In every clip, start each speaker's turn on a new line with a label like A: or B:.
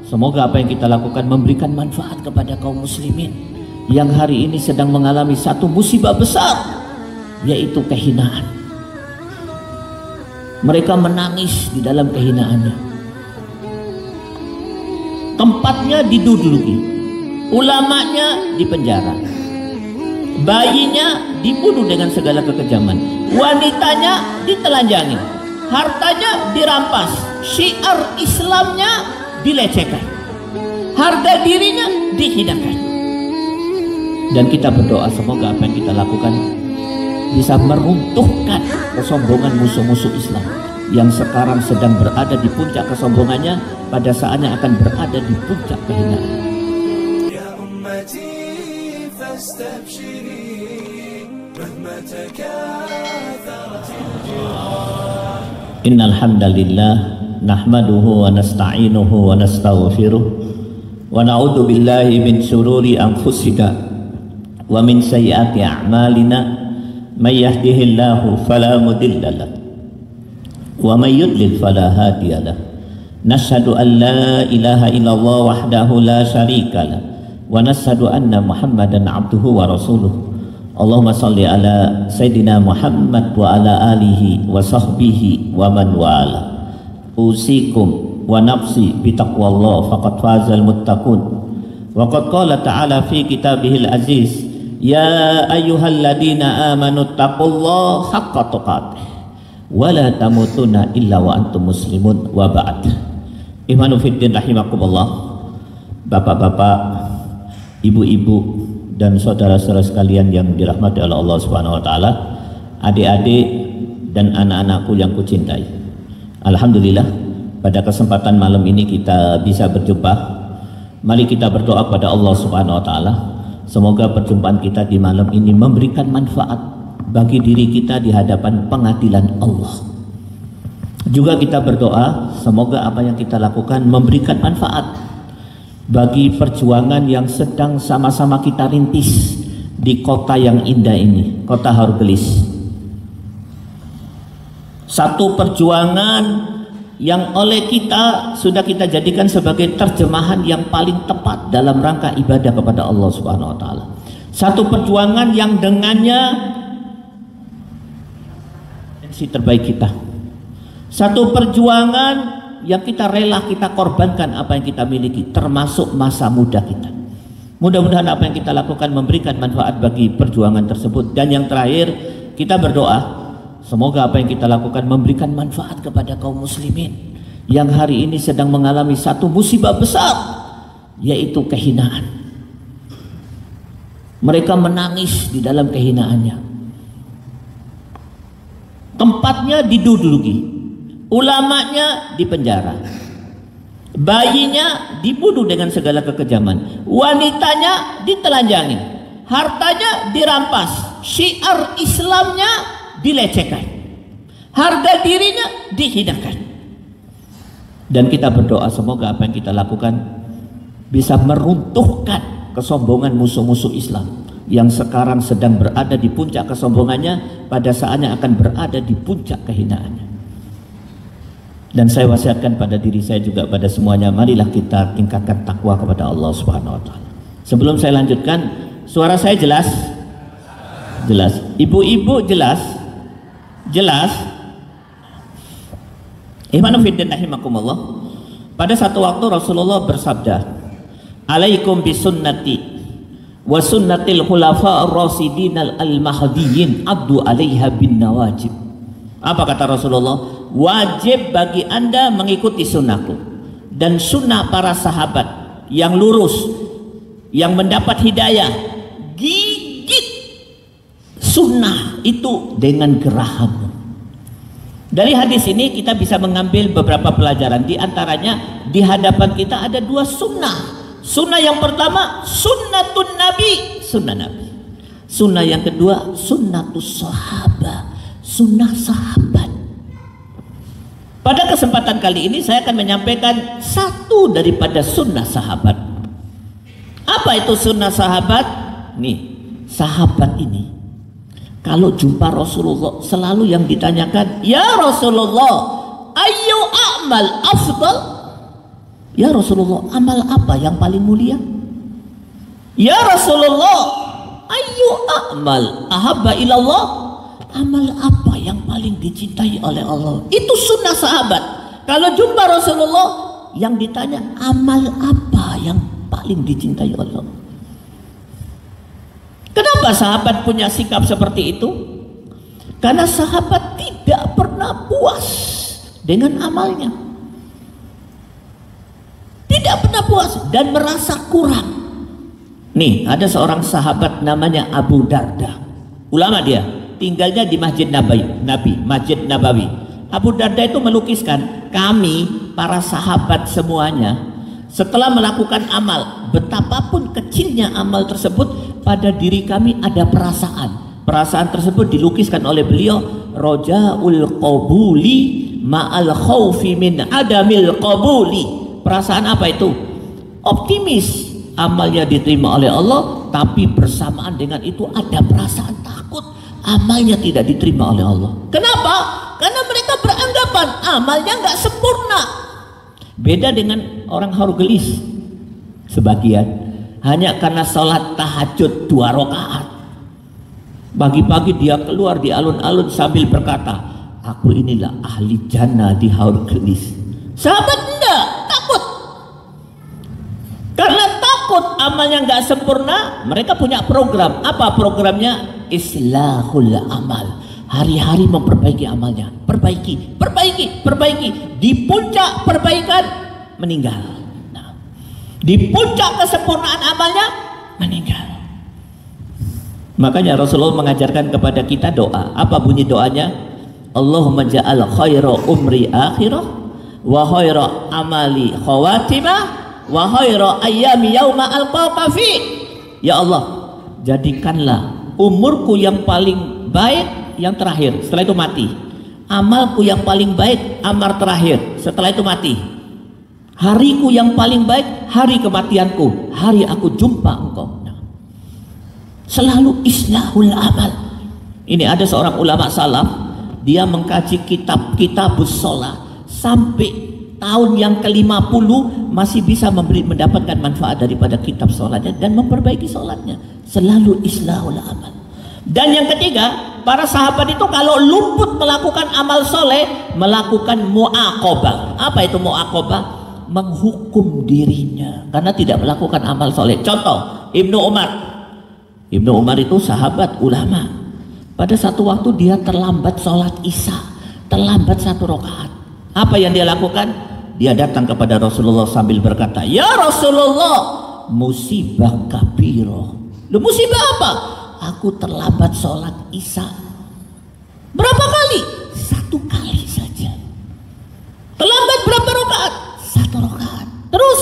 A: Semoga apa yang kita lakukan memberikan manfaat kepada kaum muslimin yang hari ini sedang mengalami satu musibah besar, yaitu kehinaan. Mereka menangis di dalam kehinaannya. Tempatnya diduduki, ulamanya dipenjara, bayinya dibunuh dengan segala kekejaman, wanitanya ditelanjangi, hartanya dirampas, syiar Islamnya dilecehkan, harga dirinya dihinakan. Dan kita berdoa semoga apa yang kita lakukan bisa meruntuhkan kesombongan musuh-musuh Islam yang sekarang sedang berada di puncak kesombongannya, pada saatnya akan berada di puncak kehinaan.
B: Ya ummati fastabshiri mahma takatharat al-jiran.
A: Innal hamdalillah nahmaduhu wa nasta'inuhu wa nastaghfiruh wa na'udzu billahi min shururi anfusina wa min sayyiati a'malina may yahdihillahu fala mudilla lahu wa may yudlil fala hadiya lahu. Nashhadu an la ilaha illallah wahdahu la syarika lah wa nashhadu anna Muhammadan abduhu wa rasuluh. Allahumma salli ala Sayyidina Muhammad wa ala alihi wa sahbihi wa man wala. Usikum wa nafsi bitaqwallah faqad fazal muttaqun. Wa qad qala ta'ala fi kitabihil aziz, ya ayyuhalladzina amanu taqullaha haqqa tuqatih wa la tamutunna illa wa antum muslimun wa ba'd. Ihwanu fiddin rahimakumullah, bapak-bapak, ibu-ibu dan saudara-saudara sekalian yang dirahmati oleh Allah Subhanahu wa taala, adik-adik dan anak-anakku yang kucintai. Alhamdulillah pada kesempatan malam ini kita bisa berjumpa. Mari kita berdoa kepada Allah Subhanahu wa taala, semoga perjumpaan kita di malam ini memberikan manfaat bagi diri kita di hadapan pengadilan Allah. Juga kita berdoa semoga apa yang kita lakukan memberikan manfaat bagi perjuangan yang sedang sama-sama kita rintis di kota yang indah ini, kota Hargelis. Satu perjuangan yang oleh kita sudah kita jadikan sebagai terjemahan yang paling tepat dalam rangka ibadah kepada Allah Subhanahu wa taala. Satu perjuangan yang dengannya potensi terbaik kita. Satu perjuangan yang kita rela kita korbankan apa yang kita miliki, termasuk masa muda kita. Mudah-mudahan apa yang kita lakukan memberikan manfaat bagi perjuangan tersebut. Dan yang terakhir, kita berdoa semoga apa yang kita lakukan memberikan manfaat kepada kaum muslimin yang hari ini sedang mengalami satu musibah besar, yaitu kehinaan. Mereka menangis di dalam kehinaannya. Tempatnya diduduki, ulamanya dipenjara, bayinya dibunuh dengan segala kekejaman, wanitanya ditelanjangi, hartanya dirampas, syiar Islamnya dilecehkan, harga dirinya dihinakan. Dan kita berdoa semoga apa yang kita lakukan bisa meruntuhkan kesombongan musuh-musuh Islam yang sekarang sedang berada di puncak kesombongannya, pada saatnya akan berada di puncak kehinaannya. Dan saya wasiatkan pada diri saya juga pada semuanya, marilah kita tingkatkan takwa kepada Allah Subhanahu wa taala. Sebelum saya lanjutkan, suara saya jelas? Jelas. Ibu-ibu jelas? Jelas? Ihwanu fiddin rahimakumullah. Pada satu waktu Rasulullah bersabda, "Alaikum bisunnati wa sunnatil khulafa ar-rasidin al-mahdiyyin addu 'alaiha bin nawajib." Apa kata Rasulullah? Wajib bagi Anda mengikuti sunnahku dan sunnah para sahabat yang lurus, yang mendapat hidayah. Gigit sunnah itu dengan gerahammu. Dari hadis ini kita bisa mengambil beberapa pelajaran. Di antaranya di hadapan kita ada dua sunnah. Sunnah yang pertama sunnatun Nabi, sunnah Nabi. Sunnah yang kedua sunnatus sahabah, sunnah sahabat. Pada kesempatan kali ini saya akan menyampaikan satu daripada sunnah sahabat. Apa itu sunnah sahabat? Nih, sahabat ini kalau jumpa Rasulullah selalu yang ditanyakan, ya Rasulullah, ayu a'mal afdal? Ya Rasulullah, amal apa yang paling mulia? Ya Rasulullah, ayu amal ahabba ilallah, amal apa yang paling dicintai oleh Allah? Itu sunnah sahabat. Kalau jumpa Rasulullah, yang ditanya amal apa yang paling dicintai oleh Allah? Kenapa sahabat punya sikap seperti itu? Karena sahabat tidak pernah puas dengan amalnya, tidak pernah puas dan merasa kurang. Nih, ada seorang sahabat namanya Abu Darda, ulama dia, tinggalnya di Masjid Masjid Nabawi. Abu Darda itu melukiskan, kami para sahabat semuanya setelah melakukan amal, betapapun kecilnya amal tersebut, pada diri kami ada perasaan. Perasaan tersebut dilukiskan oleh beliau, rojaul qabuli ma'al khaufi min adamil qabuli. Perasaan apa itu? Optimis amalnya diterima oleh Allah, tapi bersamaan dengan itu ada perasaan takut amalnya tidak diterima oleh Allah. Kenapa? Karena mereka beranggapan amalnya nggak sempurna. Beda dengan orang Haugelis, sebagian hanya karena sholat tahajud 2 rakaat, pagi-pagi dia keluar di alun-alun sambil berkata, aku inilah ahli jannah di Haugelis. Sahabat enggak, takut. Karena takut amalnya nggak sempurna, mereka punya program. Apa programnya? Islahul amal. Hari-hari memperbaiki amalnya, perbaiki. Di puncak perbaikan meninggal. Nah, di puncak kesempurnaan amalnya meninggal. Makanya Rasulullah mengajarkan kepada kita doa. Apa bunyi doanya? Allahumma ja'al khaira umri akhirah wa khaira amali khawatimah wa khaira ayyami yauma alqaka fi. Ya Allah, jadikanlah umurku yang paling baik yang terakhir, setelah itu mati. Amalku yang paling baik amal terakhir, setelah itu mati. Hariku yang paling baik hari kematianku, hari aku jumpa engkau. Nah, selalu islahul amal. Ini ada seorang ulama salaf, dia mengkaji kitab-kitabus sholat sampai tahun yang ke-50 masih bisa mendapatkan manfaat daripada kitab sholatnya dan memperbaiki sholatnya. Selalu islahul amal. Dan yang ketiga, para sahabat itu kalau luput melakukan amal soleh, melakukan mu'aqobah. Apa itu mu'aqobah? Menghukum dirinya karena tidak melakukan amal soleh. Contoh, Ibnu Umar. Ibnu Umar itu sahabat ulama. Pada satu waktu dia terlambat sholat isya, terlambat 1 rakaat. Apa yang dia lakukan? Dia datang kepada Rasulullah sambil berkata, ya Rasulullah, musibah kabiro. Lu musibah apa? Aku terlambat sholat isya. Berapa kali? 1 kali saja. Terlambat berapa rakaat? 1 rakaat. Terus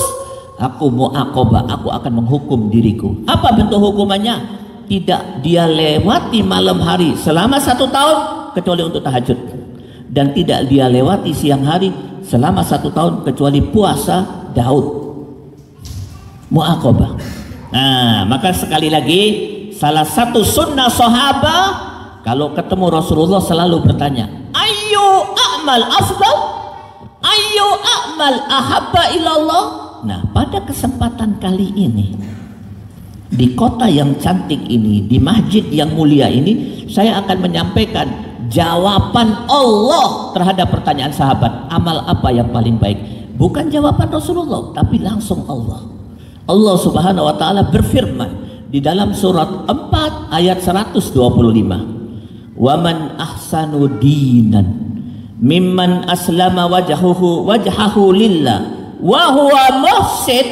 A: aku mu'aqobah, aku akan menghukum diriku. Apa bentuk hukumannya? Tidak dia lewati malam hari selama 1 tahun kecuali untuk tahajud, dan tidak dia lewati siang hari selama 1 tahun kecuali puasa Daud. Mu'aqobah. Nah, maka sekali lagi, salah satu sunnah sahabat kalau ketemu Rasulullah selalu bertanya, ayu a'mal afdal, ayu a'mal ahabba ilallah. Nah, pada kesempatan kali ini, di kota yang cantik ini, di masjid yang mulia ini, saya akan menyampaikan jawaban Allah terhadap pertanyaan sahabat, amal apa yang paling baik. Bukan jawaban Rasulullah, tapi langsung Allah. Allah Subhanahu wa taala berfirman di dalam surat 4 ayat 125, wa man ahsanu dinan mimman aslama wajhahu lillah wa huwa muhsin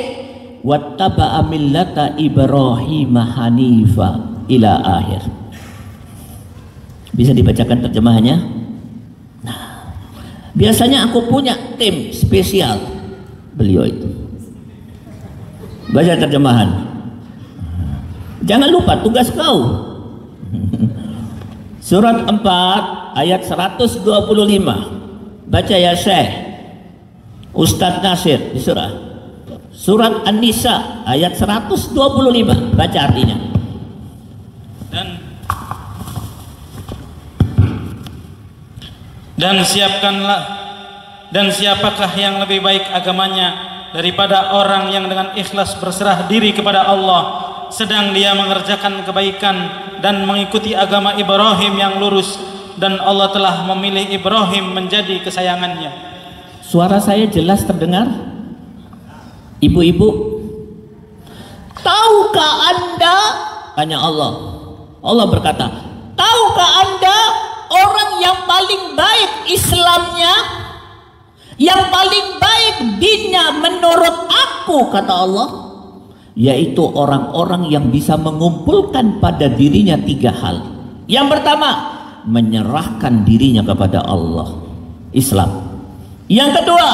A: wattaba'a millata Ibrahim hanifa ila akhir. Bisa dibacakan terjemahannya? Nah, biasanya aku punya tim spesial beliau itu. Baca terjemahan. Jangan lupa tugas kau. Surat 4 ayat 125. Baca ya Syekh Ustadz Nasir di Surat An-Nisa ayat 125. Baca artinya.
C: Dan siapakah yang lebih baik agamanya daripada orang yang dengan ikhlas berserah diri kepada Allah sedang dia mengerjakan kebaikan dan mengikuti agama Ibrahim yang lurus, dan Allah telah memilih Ibrahim menjadi kesayangannya.
A: Suara saya jelas terdengar? Ibu-ibu, tahukah Anda? Tanya Allah. Allah berkata, tahukah Anda orang yang paling baik Islamnya, yang paling baik dinnya menurut aku, kata Allah, yaitu orang-orang yang bisa mengumpulkan pada dirinya 3 hal. Yang pertama, menyerahkan dirinya kepada Allah, Islam. Yang kedua,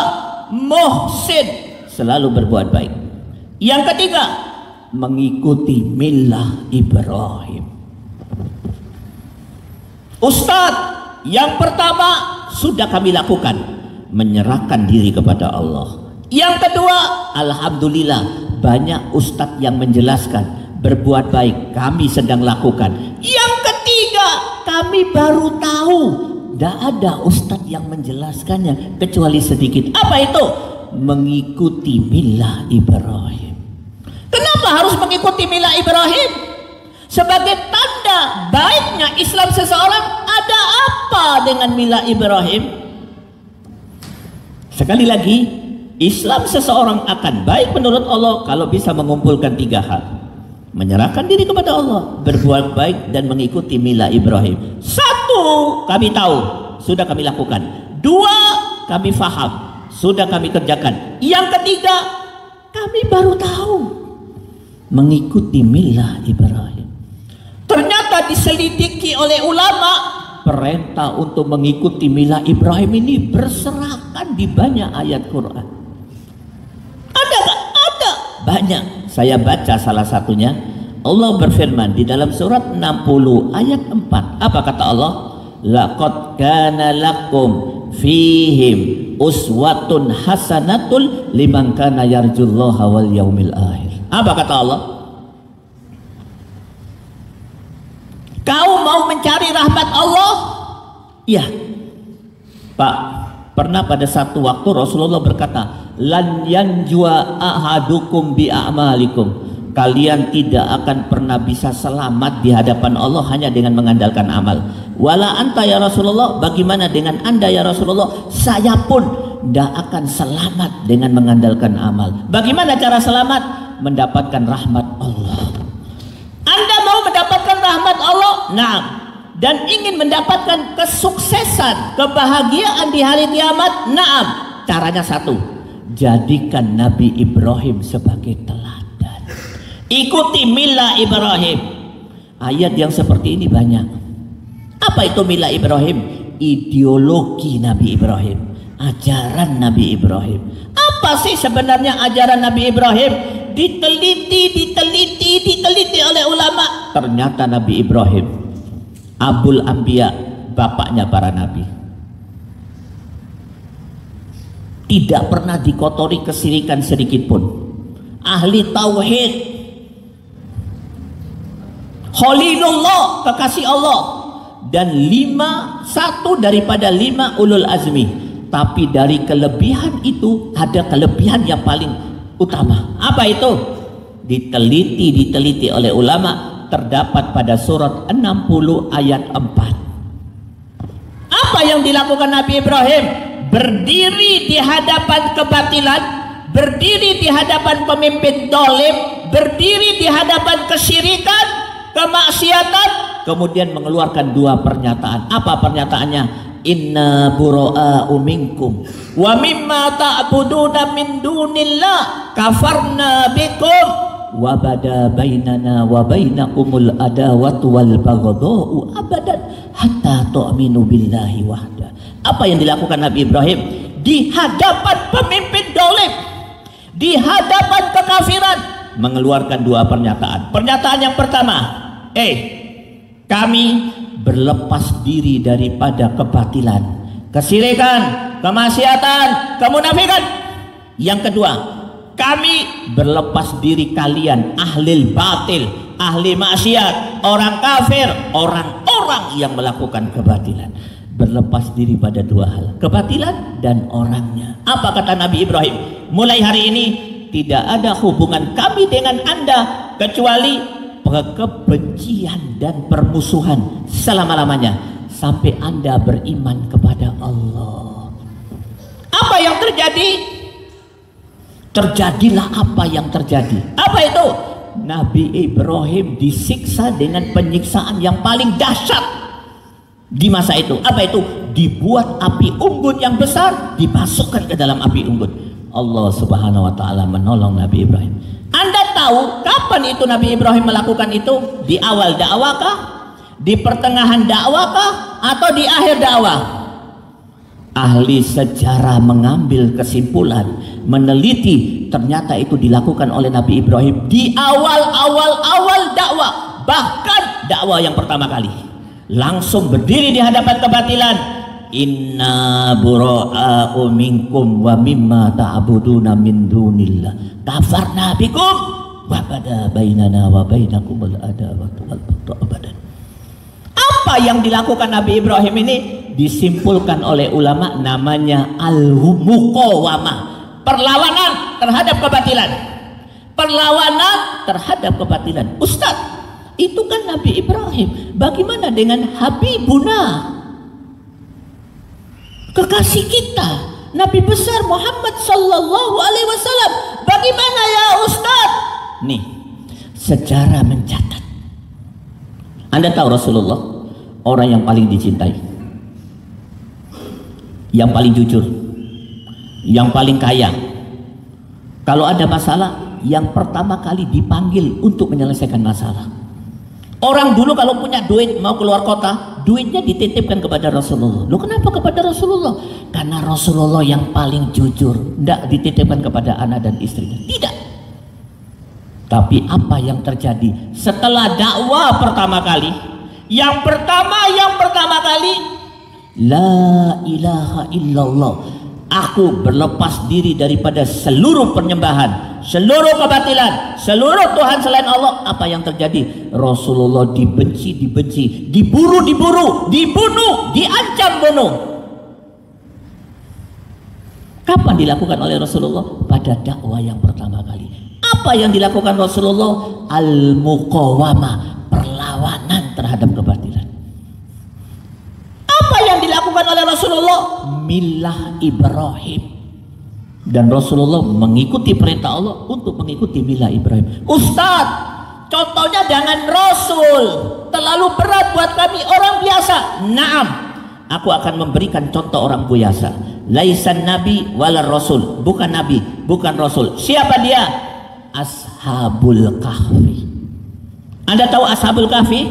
A: muhsin, selalu berbuat baik. Yang ketiga, mengikuti milah Ibrahim. Ustadz, yang pertama sudah kami lakukan, menyerahkan diri kepada Allah. Yang kedua, alhamdulillah banyak ustadz yang menjelaskan, berbuat baik kami sedang lakukan. Yang ketiga, kami baru tahu, tidak ada ustadz yang menjelaskannya kecuali sedikit. Apa itu? Mengikuti milah Ibrahim. Kenapa harus mengikuti milah Ibrahim? Sebagai tanda baiknya Islam seseorang. Ada apa dengan milah Ibrahim? Sekali lagi, Islam seseorang akan baik menurut Allah kalau bisa mengumpulkan 3 hal. Menyerahkan diri kepada Allah, berbuat baik, dan mengikuti milah Ibrahim. 1, kami tahu, sudah kami lakukan. 2, kami faham, sudah kami kerjakan. Yang ketiga, kami baru tahu, mengikuti milah Ibrahim. Ternyata diselidiki oleh ulama, perintah untuk mengikuti milah Ibrahim ini berserakan di banyak ayat Quran. Ada gak? Ada. Banyak. Saya baca salah satunya. Allah berfirman di dalam surat 60 ayat 4. Apa kata Allah? Laqad kana lakum fihim uswatun hasanatul liman kana yarjullaha wal yaumil akhir. Apa kata Allah? Kau mau mencari rahmat Allah? Iya. Pak, pernah pada satu waktu Rasulullah berkata, lan yanjua ahadukum bi a'malikum. Kalian tidak akan pernah bisa selamat di hadapan Allah hanya dengan mengandalkan amal. Wala anta ya Rasulullah, bagaimana dengan Anda ya Rasulullah? Saya pun tidak akan selamat dengan mengandalkan amal. Bagaimana cara selamat? Mendapatkan rahmat Allah. Anda mau mendapatkan rahmat Allah? Nah, dan ingin mendapatkan kesuksesan, kebahagiaan di hari kiamat? Naam. Caranya 1, jadikan Nabi Ibrahim sebagai teladan. Ikuti milah Ibrahim. Ayat yang seperti ini banyak. Apa itu milah Ibrahim? Ideologi Nabi Ibrahim, ajaran Nabi Ibrahim. Apa sih sebenarnya ajaran Nabi Ibrahim? Diteliti oleh ulama. Ternyata Nabi Ibrahim Abul Anbiya, bapaknya para nabi, tidak pernah dikotori kesyirikan sedikit pun. Ahli tauhid, Khalilullah, kekasih Allah, dan 1 daripada 5 ulul azmi. Tapi dari kelebihan itu ada kelebihan yang paling utama. Apa itu? Diteliti oleh ulama. Terdapat pada surat 60 ayat 4. Apa yang dilakukan Nabi Ibrahim? Berdiri di hadapan kebatilan, berdiri di hadapan pemimpin zalim, berdiri di hadapan kesyirikan, kemaksiatan, kemudian mengeluarkan 2 pernyataan. Apa pernyataannya? Inna bura'a'u minkum wa mimma ta'buduna min dunillah kafarna bikum wa bada bainana wa bainakumul adawatu wal baghdha'u abadan hatta tu'minu billahi wahda. Apa yang dilakukan Nabi Ibrahim di hadapan pemimpin zalim, di hadapan kekafiran, mengeluarkan 2 pernyataan. Pernyataan yang pertama, kami berlepas diri daripada kebatilan, kesyirikan, kemaksiatan, kemunafikan. Yang kedua, kami berlepas diri kalian ahli batil, ahli maksiat, orang kafir, orang-orang yang melakukan kebatilan. berlepas diri pada dua hal, kebatilan dan orangnya. Apa kata Nabi Ibrahim? Mulai hari ini tidak ada hubungan kami dengan Anda kecuali kebencian dan permusuhan selama-lamanya sampai Anda beriman kepada Allah. Apa yang terjadi? Terjadilah apa yang terjadi. Apa itu? Nabi Ibrahim disiksa dengan penyiksaan yang paling dahsyat di masa itu. Apa itu? Dibuat api unggun yang besar, dimasukkan ke dalam api unggun. Allah Subhanahu wa taala menolong Nabi Ibrahim. Anda tahu kapan itu Nabi Ibrahim melakukan itu? Di awal dakwahkah? Di pertengahan dakwahkah? Atau di akhir dakwah? Ahli sejarah mengambil kesimpulan, meneliti, ternyata itu dilakukan oleh Nabi Ibrahim di awal dakwah, bahkan dakwah yang pertama kali. Langsung berdiri di hadapan kebatilan. Inna bura'a'u minkum wa mimma ta'buduna min dunillah kafarna bikum wa bada bainana wa bainakum al-adawatu wal baghdha abadan. Apa yang dilakukan Nabi Ibrahim ini disimpulkan oleh ulama namanya al-muqawamah, perlawanan terhadap kebatilan. Perlawanan terhadap kebatilan. Ustaz, itu kan Nabi Ibrahim. Bagaimana dengan Habibuna, kekasih kita, Nabi besar Muhammad sallallahu alaihi wasallam? Bagaimana ya Ustaz? Nih, sejarah mencatat. Anda tahu Rasulullah orang yang paling dicintai, yang paling jujur, yang paling kaya. Kalau ada masalah, yang pertama kali dipanggil untuk menyelesaikan masalah. Orang dulu kalau punya duit mau keluar kota, duitnya dititipkan kepada Rasulullah. Loh, kenapa kepada Rasulullah? Karena Rasulullah yang paling jujur, tidak dititipkan kepada anak dan istrinya. Tidak. Tapi apa yang terjadi setelah dakwah pertama kali? Yang pertama kali, la ilaha illallah. Aku berlepas diri daripada seluruh penyembahan, seluruh kebatilan, seluruh Tuhan selain Allah. Apa yang terjadi? Rasulullah dibenci, diburu, dibunuh, diancam bunuh. Kapan dilakukan oleh Rasulullah? Pada dakwah yang pertama kali. Apa yang dilakukan Rasulullah? Al-muqawamah, perlawanan terhadap kebatilan. Apa yang dilakukan oleh Rasulullah? Milah Ibrahim. Dan Rasulullah mengikuti perintah Allah untuk mengikuti milah Ibrahim. Ustaz, contohnya dengan Rasul terlalu berat buat kami orang biasa. Naam, aku akan memberikan contoh orang biasa. Laisan nabi wala rasul, bukan nabi, bukan rasul. Siapa dia? Ashabul Kahfi. Anda tahu Ashabul Kahfi?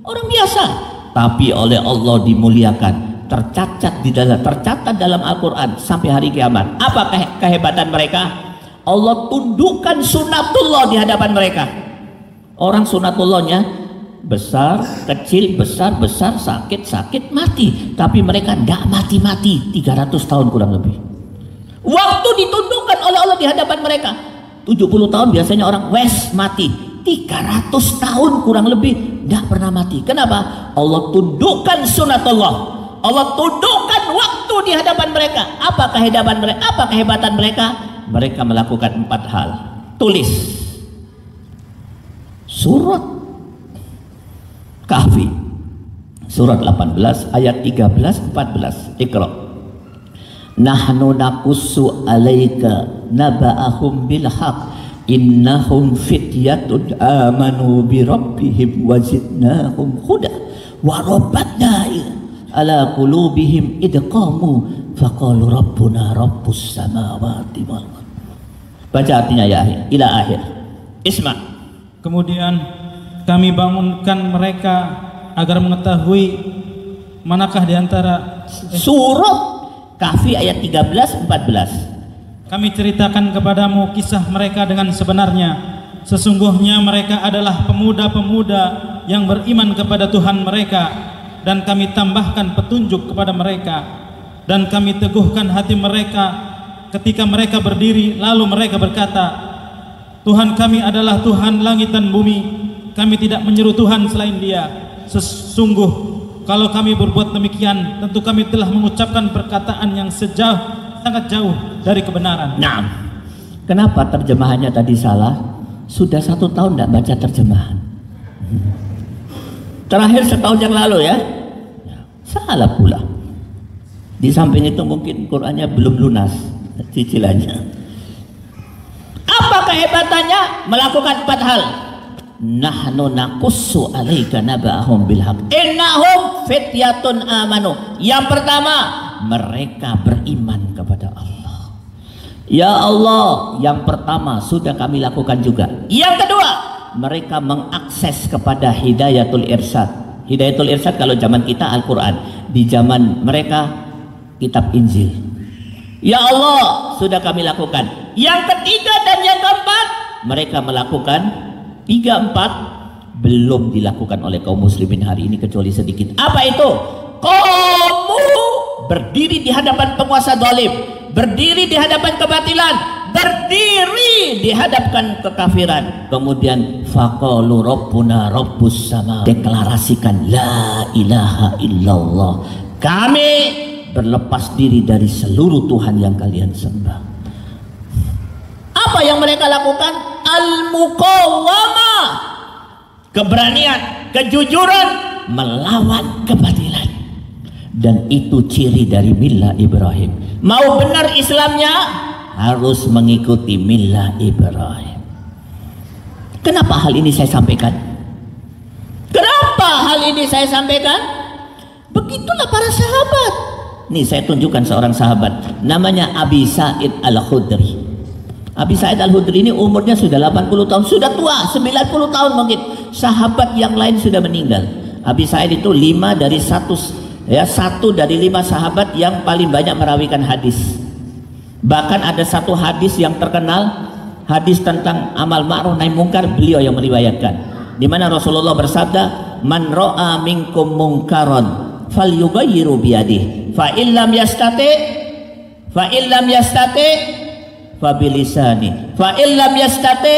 A: Orang biasa, tapi oleh Allah dimuliakan. Tercatat dalam Al-Quran sampai hari kiamat. Apa kehebatan mereka? Allah tundukkan sunatullah di hadapan mereka. Orang sunatullahnya besar, kecil, besar, sakit, mati. Tapi mereka tidak mati-mati. 300 tahun kurang lebih. Waktu ditundukkan oleh Allah di hadapan mereka. 70 tahun biasanya orang mati. 300 tahun kurang lebih tidak pernah mati. Kenapa? Allah tundukkan sunatullah. Allah tundukkan waktu di hadapan mereka. Apa kehebatan mereka? Mereka melakukan 4 hal. Tulis. Surat Kahfi, surat 18 ayat 13-14. Iqra. Nahnu naqussu alaika naba'ahum bil haqq innahum fityatun amanu bi rabbihim wazidnahum huda wa rabbatna ala qulubihim idqamu faqalu rabbuna rabbus samawati wal ardh. Baca artinya ya ila akhir. Isma.
C: Kemudian kami bangunkan mereka agar mengetahui manakah di antara
A: surat Kahfi ayat 13-14.
C: Kami ceritakan kepadamu kisah mereka dengan sebenarnya. Sesungguhnya mereka adalah pemuda-pemuda yang beriman kepada Tuhan mereka, dan kami tambahkan petunjuk kepada mereka, dan kami teguhkan hati mereka ketika mereka berdiri. Lalu mereka berkata, Tuhan kami adalah Tuhan langit dan bumi, kami tidak menyeru Tuhan selain Dia. Sesungguh Kalau kami berbuat demikian, tentu kami telah mengucapkan perkataan yang sangat jauh dari kebenaran.
A: Nah, kenapa terjemahannya tadi salah? Sudah 1 tahun tidak baca terjemahan. Terakhir setahun yang lalu ya. Salah pula. Di samping itu mungkin Qur'annya belum lunas cicilannya. Apa kehebatannya? Melakukan 4 hal. Nahnu naqussu 'alaika naba'ahum bil haqq innahum fityatun amanu. Yang pertama, mereka beriman kepada Allah. Ya Allah, yang pertama sudah kami lakukan juga. Yang kedua, mereka mengakses kepada hidayatul irsyad. Hidayatul irsyad kalau zaman kita Al-Qur'an, di zaman mereka kitab Injil. Ya Allah, sudah kami lakukan. Yang ketiga dan yang keempat, mereka melakukan 3, 4 belum dilakukan oleh kaum muslimin hari ini kecuali sedikit. Apa itu? Kamu berdiri di hadapan penguasa zalim, berdiri di hadapan kebatilan, berdiri di hadapan kekafiran. Kemudian faqalu rabbuna rabbus sama, deklarasikan la ilaha illallah. Kami berlepas diri dari seluruh Tuhan yang kalian sembah. Apa yang mereka lakukan? Al-muqawamah, keberanian, kejujuran melawan kebatilan. Dan itu ciri dari millah Ibrahim. Mau benar Islamnya harus mengikuti millah Ibrahim. Kenapa hal ini saya sampaikan? Kenapa hal ini saya sampaikan? Begitulah para sahabat. Nih saya tunjukkan seorang sahabat, namanya Abi Sa'id Al-Khudri. Abi Sa'id Al-Khudri ini umurnya sudah 80 tahun, sudah tua, 90 tahun mungkin. Sahabat yang lain sudah meninggal. Abi Sa'id itu 1 dari 5 sahabat yang paling banyak merawikan hadis. Bahkan ada satu hadis yang terkenal, hadis tentang amal ma'ruf nahi munkar, beliau yang meriwayatkan. Di mana Rasulullah bersabda, "Man ra'a minkum munkaran falyughayyiru biyadihi, fa illam yastati fa bilisani, fa illam yastati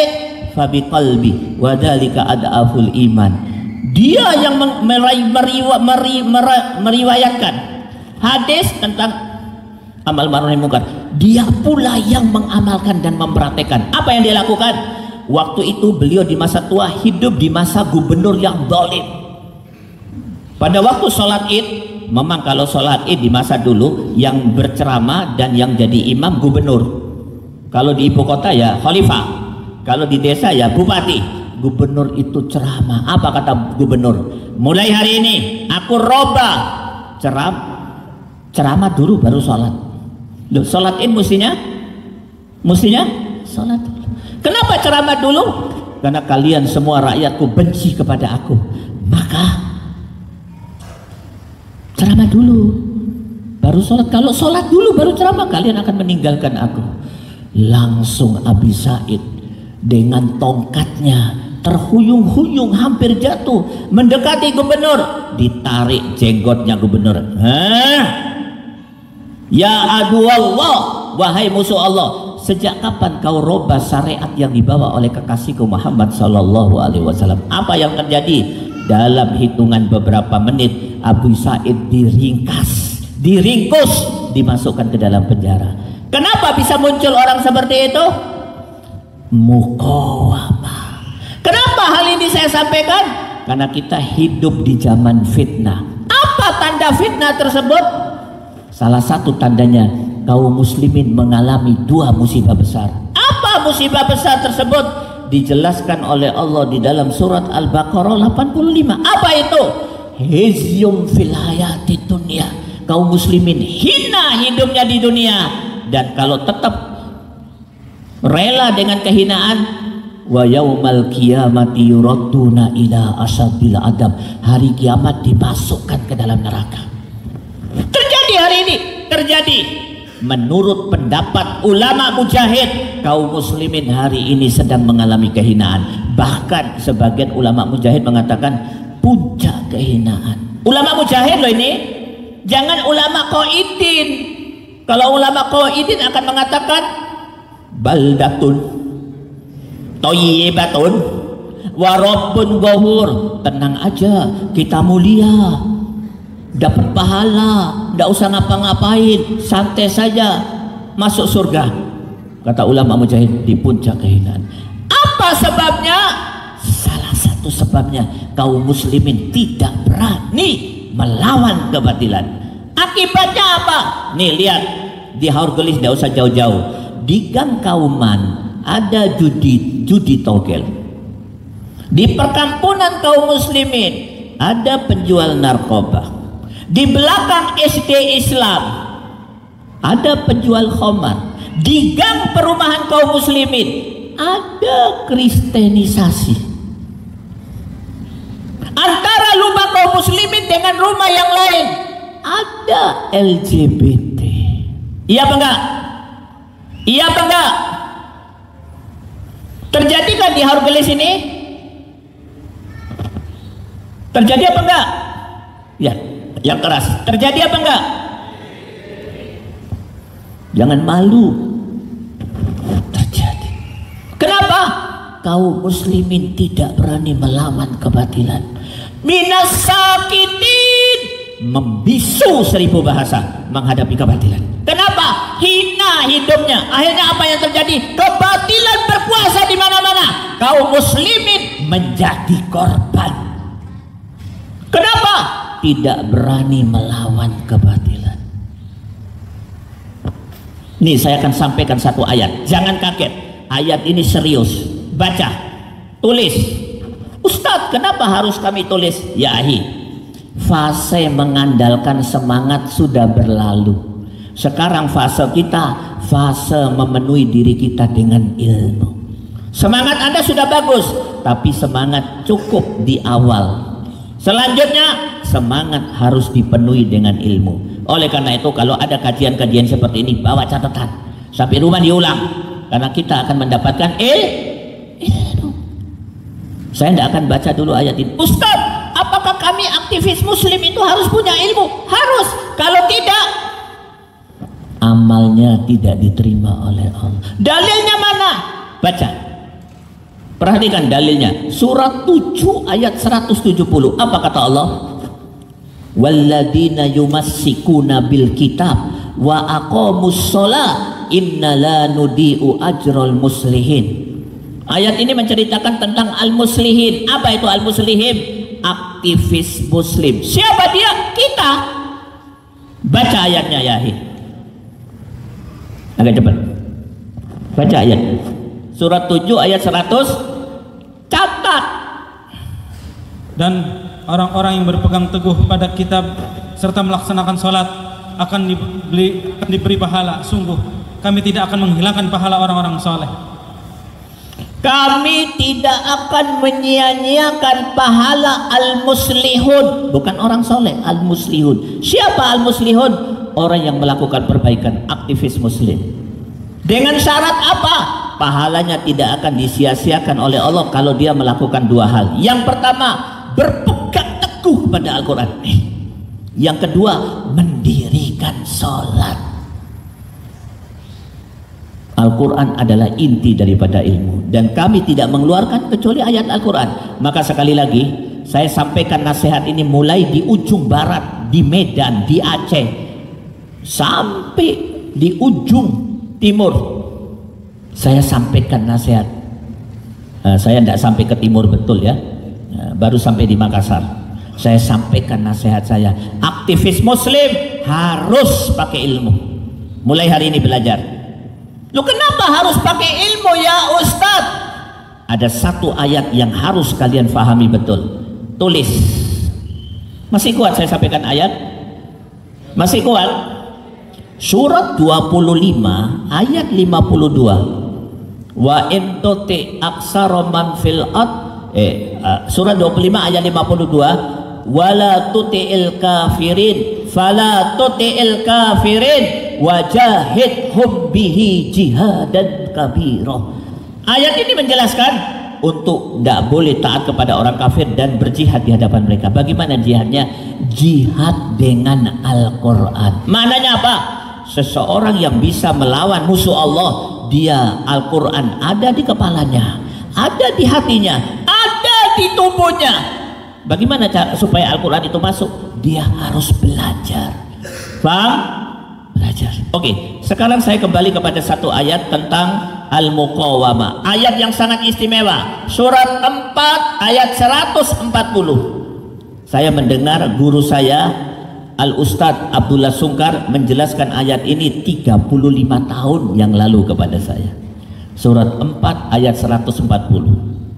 A: fa biqalbi, wa dzalika ad'aful iman." Dia yang meriwayatkan hadis tentang amal ma'ruf nahi munkar. Dia pula yang mengamalkan dan mempraktekkan. Apa yang dia lakukan? Waktu itu beliau di masa tua hidup di masa gubernur yang zalim. Pada waktu sholat id, memang kalau sholat id di masa dulu yang berceramah dan yang jadi imam gubernur. Kalau di ibu kota ya khalifah, kalau di desa ya bupati. Gubernur itu ceramah. Apa kata gubernur? Mulai hari ini aku robah ceramah dulu baru sholat. Loh, sholat id mestinya sholat dulu. Kenapa ceramah dulu? Karena kalian semua rakyatku benci kepada aku, maka ceramah dulu baru sholat. Kalau sholat dulu baru ceramah, kalian akan meninggalkan aku. Langsung Abi Sa'id dengan tongkatnya terhuyung-huyung hampir jatuh mendekati gubernur, ditarik jenggotnya gubernur. Ya adu Allah, wahai musuh Allah, sejak kapan kau robah syariat yang dibawa oleh kekasihku Muhammad sallallahu alaihi wasallam? Apa yang terjadi? Dalam hitungan beberapa menit Abu Sa'id diringkus, dimasukkan ke dalam penjara. Kenapa bisa muncul orang seperti itu? Muqawamah. Kenapa hal ini saya sampaikan? Karena kita hidup di zaman fitnah. Apa tanda fitnah tersebut? Salah satu tandanya kaum muslimin mengalami 2 musibah besar. Apa musibah besar tersebut? Dijelaskan oleh Allah di dalam surat Al-Baqarah 85. Apa itu? Hizyum fil hayati dunya. Kaum muslimin hina hidupnya di dunia. Dan kalau tetap rela dengan kehinaan, wa yaumal qiyamati yuradduna ila asabil adab. Hari kiamat dimasukkan ke dalam neraka. Terjadi hari ini, terjadi. Menurut pendapat ulama mujahid, kaum muslimin hari ini sedang mengalami kehinaan. Bahkan sebagian ulama mujahid mengatakan puncak kehinaan. Ulama mujahid loh ini, jangan ulama qaidin. Kalau ulama qaidin akan mengatakan baldatun thayyibatun wa rabbun ghafur. Tenang aja, kita mulia, dapat pahala, tidak usah ngapa-ngapain, santai saja masuk surga. Kata ulama mujahid, di puncak kehinaan. Apa sebabnya? Salah satu sebabnya kaum muslimin tidak berani melawan kebatilan. Akibatnya apa? Nih lihat, di Haurgelis tidak usah jauh-jauh, di Gang Kauman ada judi togel. Di perkampungan kaum muslimin ada penjual narkoba. Di belakang SD Islam ada penjual khamar. Di gang perumahan kaum muslimin ada kristenisasi. Antara rumah kaum muslimin dengan rumah yang lain ada LGBT. Iya apa enggak? Iya apa enggak? Terjadi kan di Haurgelis ini? Terjadi apa enggak? Ya, yang keras. Terjadi apa enggak? Jangan malu. Terjadi. Kenapa? Kaum muslimin tidak berani melawan kebatilan. Minas sakitin, membisu 1000 bahasa menghadapi kebatilan. Kenapa? Hina hidupnya. Akhirnya apa yang terjadi? Kebatilan berkuasa di mana-mana. Kaum muslimin menjadi korban. Kenapa? Tidak berani melawan kebatilan. Nih saya akan sampaikan satu ayat. Jangan kaget. Ayat ini serius. Baca, tulis. Ustadz, kenapa harus kami tulis? Ya ahi, fase mengandalkan semangat sudah berlalu. Sekarang fase kita, fase memenuhi diri kita dengan ilmu. Semangat Anda sudah bagus, tapi semangat cukup di awal. Selanjutnya, semangat harus dipenuhi dengan ilmu. Oleh karena itu, kalau ada kajian-kajian seperti ini, bawa catatan sampai rumah diulang, karena kita akan mendapatkan ilmu. Saya tidak akan baca dulu ayat ini. Ustaz, apakah kami aktivis muslim itu harus punya ilmu? Harus. Kalau tidak, amalnya tidak diterima oleh Allah. Dalilnya mana? Baca. Perhatikan dalilnya. Surat 7 ayat 170. Apa kata Allah? Walladzina yumassikuna bil kitab wa aqamus shalah inna la nudi'u ajral muslihin. Ayat ini menceritakan tentang al-muslihin. Apa itu al-muslihin? Aktivis muslim. Siapa dia? Kita. Baca ayatnya ya. Agak cepat. Baca ayat. Surat 7 ayat 100. Catat.
C: Dan orang-orang yang berpegang teguh pada kitab serta melaksanakan sholat akan diberi pahala. Sungguh kami tidak akan menghilangkan pahala orang-orang soleh.
A: Kami tidak akan menyia-nyiakan pahala al-muslihun. Bukan orang soleh, al-muslihun. Siapa al-muslihun? Orang yang melakukan perbaikan, aktivis muslim. Dengan syarat apa? Pahalanya tidak akan disia-siakan oleh Allah kalau dia melakukan dua hal. Yang pertama, berpegang teguh pada Al-Quran. Yang kedua, mendirikan sholat. Al-Quran adalah inti daripada ilmu, dan kami tidak mengeluarkan kecuali ayat Al-Quran. Maka sekali lagi saya sampaikan nasihat ini mulai di ujung barat, di Medan, di Aceh, sampai di ujung timur. Saya sampaikan nasihat. Saya tidak sampai ke timur betul ya, baru sampai di Makassar. Saya sampaikan nasihat saya. Aktivis muslim harus pakai ilmu. Mulai hari ini belajar. Lu kenapa harus pakai ilmu ya Ustaz? Ada satu ayat yang harus kalian fahami betul. Tulis. Masih kuat saya sampaikan ayat? Masih kuat? Surat 25 ayat 52. Wa in tuti aksara man fil surat 25 ayat 52. Wala tuti'il kafirin fala tuti'il kafirin wajahidhum bihi jihadan kabira. Ayat ini menjelaskan untuk tidak boleh taat kepada orang kafir dan berjihad di hadapan mereka. Bagaimana jihadnya? Jihad dengan Al-Quran. Maknanya apa? Seseorang yang bisa melawan musuh Allah, dia Al-Quran ada di kepalanya, ada di hatinya, ada di tubuhnya. Bagaimana cara supaya Al-Quran itu masuk? Dia harus belajar. Paham? Belajar. Oke, sekarang saya kembali kepada satu ayat tentang Al-Muqawamah. Ayat yang sangat istimewa. Surat 4 ayat 140. Saya mendengar guru saya Al-Ustadz Abdullah Sungkar menjelaskan ayat ini 35 tahun yang lalu kepada saya. Surat 4 ayat 140.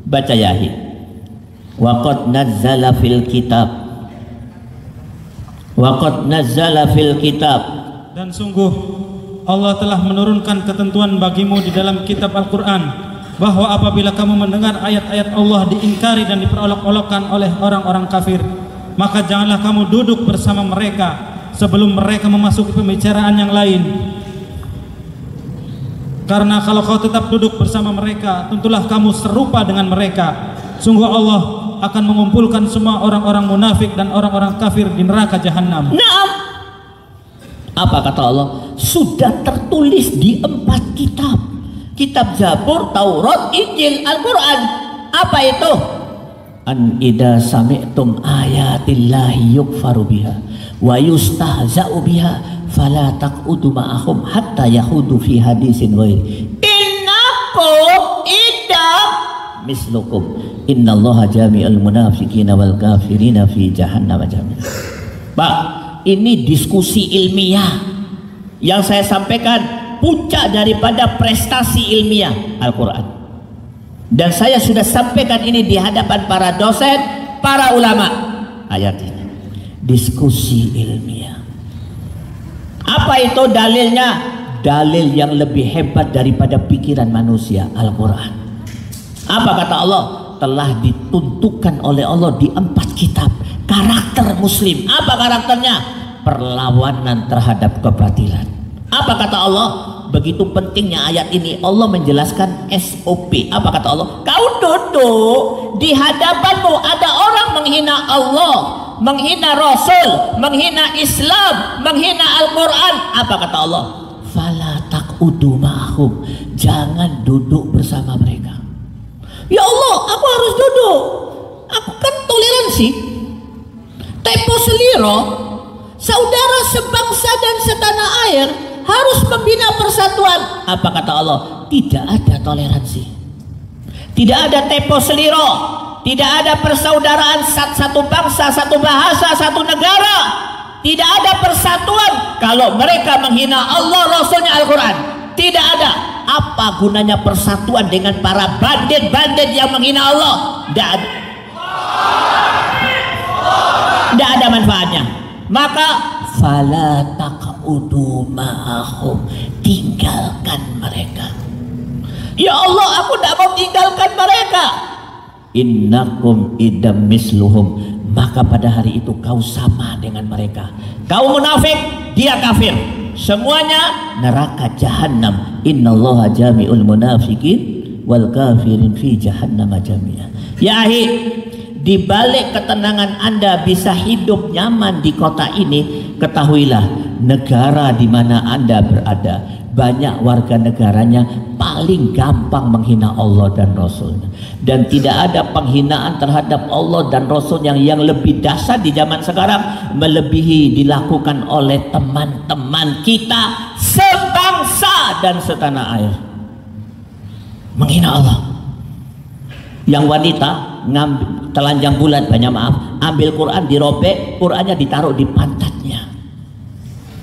A: Baca Yahi. Waqad nazzala fil kitab. Waqad nazzala fil kitab.
C: Dan sungguh Allah telah menurunkan ketentuan bagimu di dalam kitab Al-Quran, bahwa apabila kamu mendengar ayat-ayat Allah diingkari dan diperolok-olokkan oleh orang-orang kafir, maka janganlah kamu duduk bersama mereka sebelum mereka memasuki pembicaraan yang lain. Karena kalau kau tetap duduk bersama mereka, tentulah kamu serupa dengan mereka. Sungguh Allah akan mengumpulkan semua orang-orang munafik dan orang-orang kafir di neraka jahanam.
A: Naam. Apa kata Allah? Sudah tertulis di 4 kitab. Kitab Zabur, Taurat, Injil, Al-Quran. Apa itu? An idza sami'tum ayatillahi yukfaru biha wa yustahza'u biha fala taq'udu ma'ahum hatta yahudu fi hadisin ghairi. Innakum idam mislukum innallaha jami'ul munafiqina wal kafirina fi jahannam jami'an. Pak, ini diskusi ilmiah yang saya sampaikan, puncak daripada prestasi ilmiah Al-Quran. Dan saya sudah sampaikan ini di hadapan para dosen, para ulama. Ayat ini diskusi ilmiah. Apa itu dalilnya? Dalil yang lebih hebat daripada pikiran manusia, Al-Quran. Apa kata Allah? Telah ditentukan oleh Allah di 4 kitab karakter muslim. Apa karakternya? Perlawanan terhadap kebatilan. Apa kata Allah? Begitu pentingnya ayat ini, Allah menjelaskan SOP. Apa kata Allah? Kau duduk, di hadapanmu ada orang menghina Allah, menghina Rasul, menghina Islam, menghina Al-Quran. Apa kata Allah? Fala taq'udu ma'ahum, jangan duduk bersama mereka. Ya Allah, aku harus duduk. Aku kan toleransi. Tempo seliro, saudara sebangsa dan setanah air harus membina persatuan. Apa kata Allah? Tidak ada toleransi. Tidak ada tempo seliro. Tidak ada persaudaraan satu bangsa, satu bahasa, satu negara. Tidak ada persatuan kalau mereka menghina Allah, Rasulnya, Al-Quran. Tidak ada. Apa gunanya persatuan dengan para bandit-bandit yang menghina Allah? Tidak ada. Tidak ada manfaatnya. Maka fala taq'udu ma'ahum, tinggalkan mereka. Ya Allah, aku tidak mau tinggalkan mereka. Innakum idam misluhum, maka pada hari itu kau sama dengan mereka. Kau munafik, dia kafir. Semuanya neraka jahanam. Innallaha jami'ul munafiqin wal kafirin fi jahannam jami'an. Ya ahi, di balik ketenangan Anda bisa hidup nyaman di kota ini, ketahuilah negara di mana Anda berada, banyak warga negaranya paling gampang menghina Allah dan Rasulnya. Dan tidak ada penghinaan terhadap Allah dan Rasul yang lebih dahsyat di zaman sekarang, melebihi dilakukan oleh teman-teman kita sebangsa dan setanah air. Menghina Allah. Yang wanita ngambil telanjang bulat, banyak maaf, ambil Quran dirobek, Qurannya ditaruh di pantatnya.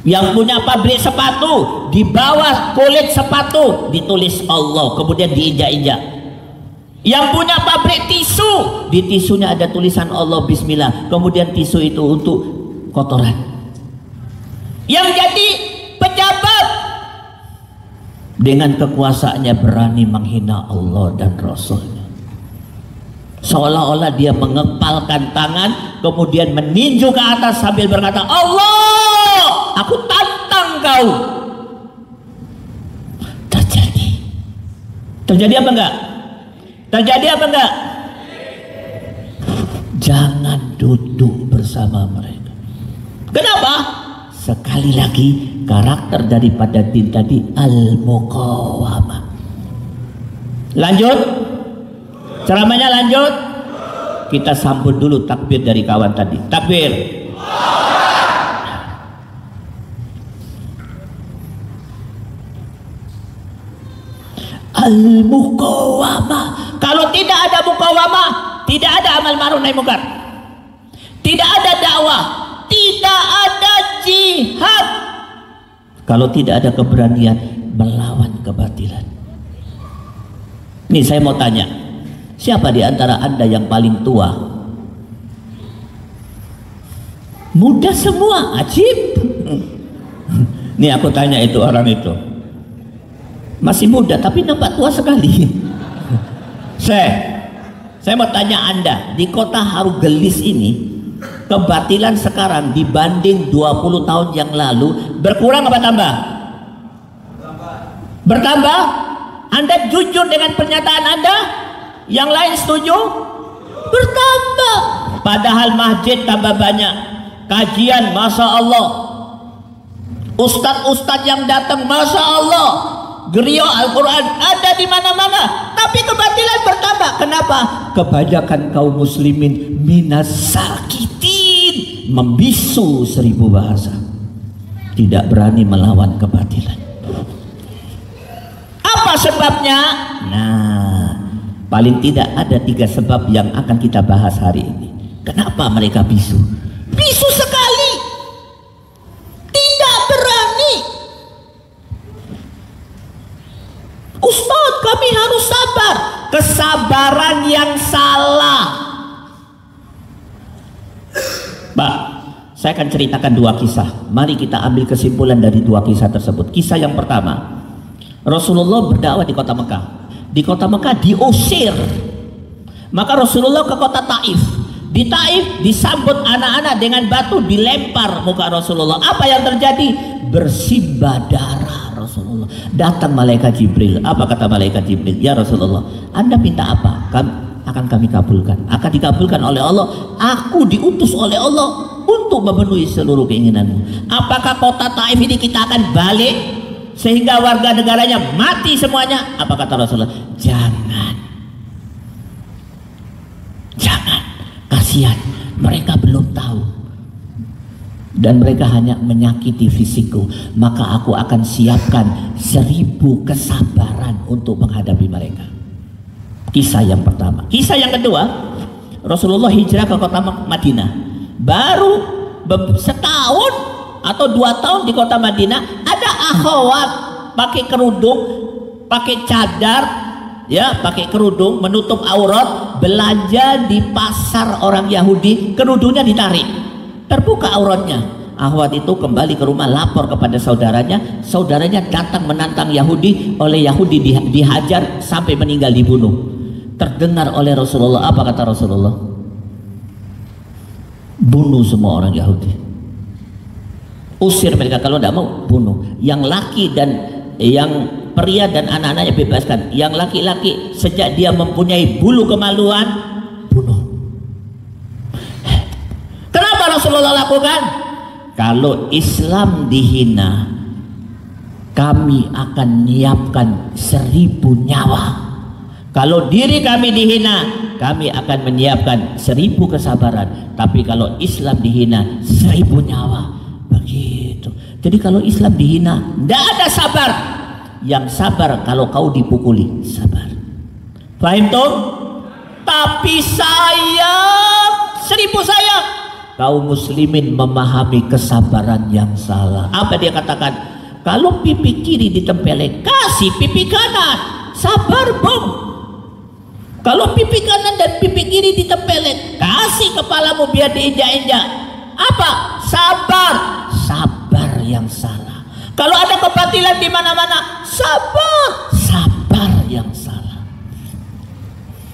A: Yang punya pabrik sepatu, di bawah kulit sepatu ditulis Allah, kemudian diinjak-injak. Yang punya pabrik tisu, di tisunya ada tulisan Allah Bismillah, kemudian tisu itu untuk kotoran. Yang jadi pejabat, dengan kekuasaannya berani menghina Allah dan Rasulnya. Seolah-olah dia mengepalkan tangan, kemudian meninju ke atas sambil berkata, Allah, aku tantang kau. Terjadi apa enggak? Terjadi apa enggak? Jangan duduk bersama mereka. Kenapa? Sekali lagi, karakter daripada din tadi al-muqawamah. Lanjut. Ceramahnya lanjut. Kita sambut dulu takbir dari kawan tadi. Takbir. Al-muqawamah. Kalau tidak ada muqawamah, tidak ada amal ma'ruf nahi munkar. Tidak ada dakwah, tidak ada jihad. Kalau tidak ada keberanian melawan kebatilan. Nih saya mau tanya, siapa di antara Anda yang paling tua? Muda semua, ajib. Nih aku tanya itu orang itu. Masih muda tapi nampak tua sekali. Saya mau tanya Anda, di kota Harugelis ini kebatilan sekarang dibanding 20 tahun yang lalu berkurang apa tambah? Bertambah? Anda jujur dengan pernyataan Anda? Yang lain setuju? Bertambah. Padahal masjid tambah banyak, kajian Masya Allah, ustadz-ustadz yang datang Masya Allah, gerio Al-Quran ada di mana-mana, tapi kebatilan bertambah. Kenapa? Kebanyakan kaum muslimin minas sakitin, membisu 1000 bahasa, tidak berani melawan kebatilan. Apa sebabnya? Nah, paling tidak ada 3 sebab yang akan kita bahas hari ini. Kenapa mereka bisu? Bisu sekali, tidak berani. Ustaz, kami harus sabar. Kesabaran yang salah. Pak, saya akan ceritakan 2 kisah. Mari kita ambil kesimpulan dari 2 kisah tersebut. Kisah yang pertama, Rasulullah berdakwah di kota Mekah. Di kota Mekah diusir. Maka Rasulullah ke kota Taif. Di Taif disambut anak-anak dengan batu, dilempar muka Rasulullah. Apa yang terjadi? Bersimbah darah Rasulullah. Datang malaikat Jibril. Apa kata malaikat Jibril? Ya Rasulullah, Anda minta apa? Akan kami kabulkan. Akan dikabulkan oleh Allah. Aku diutus oleh Allah untuk memenuhi seluruh keinginanmu. Apakah kota Taif ini kita akan balik sehingga warga negaranya mati semuanya? Apa kata Rasulullah? Jangan, kasihan, mereka belum tahu dan mereka hanya menyakiti fisikku, maka aku akan siapkan 1000 kesabaran untuk menghadapi mereka. Kisah yang pertama. Kisah yang kedua, Rasulullah hijrah ke kota Madinah. Baru setahun atau 2 tahun di kota Madinah, ada akhwat pakai kerudung, pakai cadar, ya, pakai kerudung menutup aurat, belanja di pasar orang Yahudi, kerudungnya ditarik, terbuka auratnya. Akhwat itu kembali ke rumah, lapor kepada saudaranya. Saudaranya datang menantang Yahudi, oleh Yahudi dihajar sampai meninggal, dibunuh. Terdengar oleh Rasulullah. Apa kata Rasulullah? Bunuh semua orang Yahudi, usir mereka, kalau tidak mau bunuh. Yang laki dan yang pria dan anak-anaknya bebaskan. Yang laki-laki sejak dia mempunyai bulu kemaluan, bunuh. Kenapa Rasulullah lakukan? Kalau Islam dihina, kami akan menyiapkan 1000 nyawa. Kalau diri kami dihina, kami akan menyiapkan 1000 kesabaran. Tapi kalau Islam dihina, 1000 nyawa. Begitu. Jadi kalau Islam dihina, tidak ada sabar. Yang sabar kalau kau dipukuli, sabar. Paham tuh? Tapi sayang, 1000 sayang, kaum muslimin memahami kesabaran yang salah. Apa dia katakan? Kalau pipi kiri ditempelek, kasih pipi kanan, sabar bom. Kalau pipi kanan dan pipi kiri ditempelek, kasih kepalamu biar diinjak-injak. Apa? Sabar. Sabar yang salah. Kalau ada kebatilan di mana-mana, sabar. Sabar yang salah.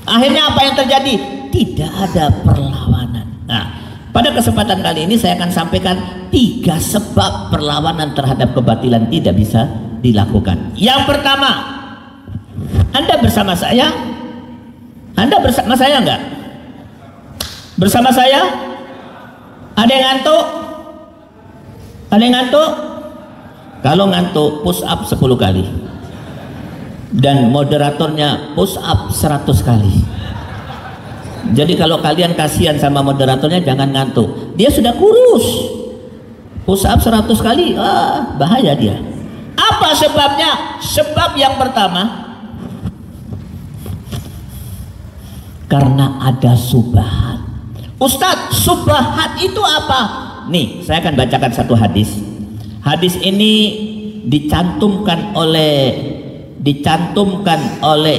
A: Akhirnya apa yang terjadi? Tidak ada perlawanan. Nah, pada kesempatan kali ini saya akan sampaikan 3 sebab perlawanan terhadap kebatilan tidak bisa dilakukan. Yang pertama, Anda bersama saya. Anda bersama saya enggak? Bersama saya? Ada yang ngantuk? Ada yang ngantuk? Kalau ngantuk, push up 10 kali. Dan moderatornya push up 100 kali. Jadi kalau kalian kasihan sama moderatornya jangan ngantuk. Dia sudah kurus. Push up 100 kali, bahaya dia. Apa sebabnya? Sebab yang pertama, karena ada subhat. Ustadz, subhat itu apa? Nih, saya akan bacakan satu hadis. Hadis ini dicantumkan oleh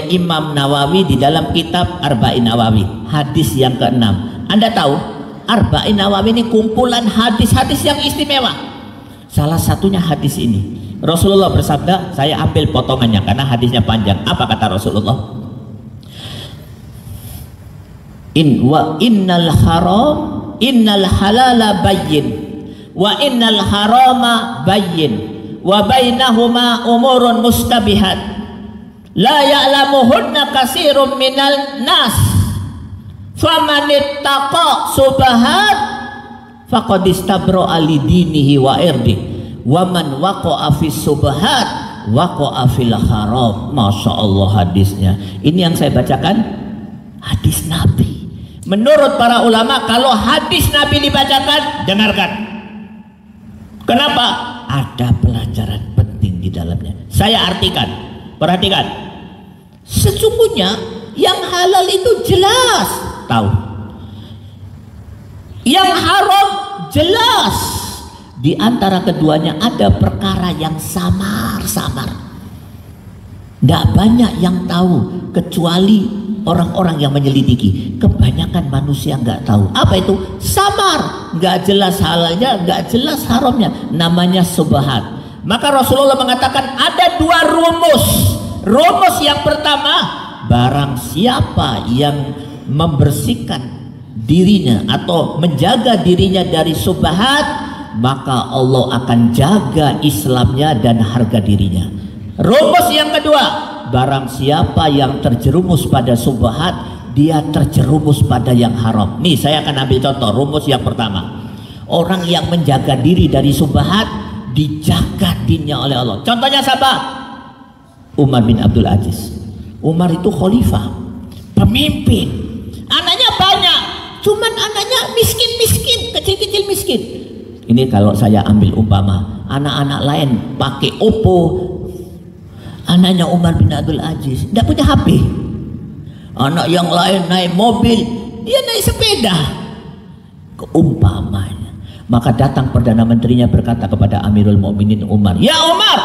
A: Imam Nawawi di dalam kitab Arba'in Nawawi, hadis yang ke-6. Anda tahu Arba'in Nawawi ini kumpulan hadis-hadis yang istimewa. Salah satunya hadis ini. Rasulullah bersabda, saya ambil potongannya karena hadisnya panjang. Apa kata Rasulullah? Innal halala bayyin wa innal harama bayyin wa bainahuma umurun mustabihat la ya'lamuhunna katsirun minal nas faman ittaqa subahat faqad istabra li dinihi wa irdi wa man waqa'a fis subahat waqa'a fil haram. Masya Allah hadisnya. Ini yang saya bacakan hadis Nabi. Menurut para ulama, kalau hadis Nabi dibacakan, dengarkan. Kenapa? Ada pelajaran penting di dalamnya. Saya artikan, perhatikan. Sesungguhnya yang halal itu jelas, tahu. Yang haram jelas. Di antara keduanya ada perkara yang samar-samar. Tidak banyak yang tahu kecuali orang-orang yang menyelidiki. Kebanyakan manusia nggak tahu. Apa itu? Samar, nggak jelas halalnya, nggak jelas haramnya. Namanya subhat. Maka Rasulullah mengatakan ada dua rumus. Rumus yang pertama, barang siapa yang membersihkan dirinya atau menjaga dirinya dari subhat, maka Allah akan jaga Islamnya dan harga dirinya. Rumus yang kedua, barang siapa yang terjerumus pada subhat, dia terjerumus pada yang haram. Nih saya akan ambil contoh. Rumus yang pertama, orang yang menjaga diri dari subhat, dijaga dinnya oleh Allah. Contohnya siapa? Umar bin Abdul Aziz. Umar itu khalifah, pemimpin, anaknya banyak, cuman anaknya miskin-miskin, kecil-kecil miskin. Ini kalau saya ambil umpama, anak-anak lain pakai Oppo, anaknya Umar bin Abdul Aziz tidak punya HP. Anak yang lain naik mobil, dia naik sepeda. Keumpamanya. Maka datang Perdana Menterinya berkata kepada Amirul Mukminin Umar, "Ya Umar,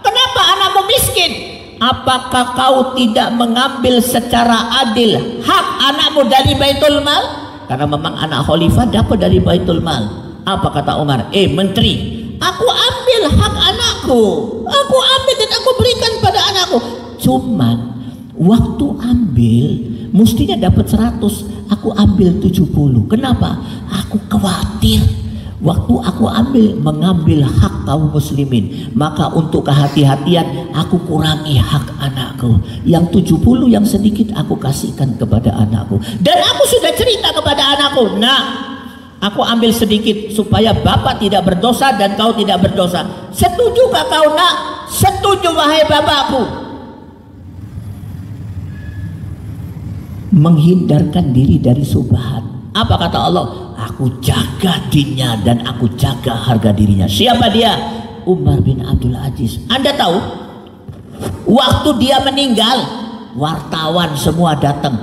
A: kenapa anakmu miskin? Apakah kau tidak mengambil secara adil hak anakmu dari Baitul Mal?" Karena memang anak khalifah dapat dari Baitul Mal. Apa kata Umar? Menteri, aku ambil hak anakku, aku ambil dan aku berikan pada anakku. Cuman waktu ambil mestinya dapat 100, aku ambil 70. Kenapa? Aku khawatir waktu aku mengambil hak kaum muslimin, maka untuk kehati-hatian aku kurangi hak anakku. Yang 70 yang sedikit aku kasihkan kepada anakku. Dan aku sudah cerita kepada anakku, nah, aku ambil sedikit supaya bapak tidak berdosa dan kau tidak berdosa. Setujukah kau nak? Setuju wahai bapakku. Menghindarkan diri dari subhat. Apa kata Allah? Aku jaga dinnya dan aku jaga harga dirinya. Siapa dia? Umar bin Abdul Aziz. Anda tahu? Waktu dia meninggal, wartawan semua datang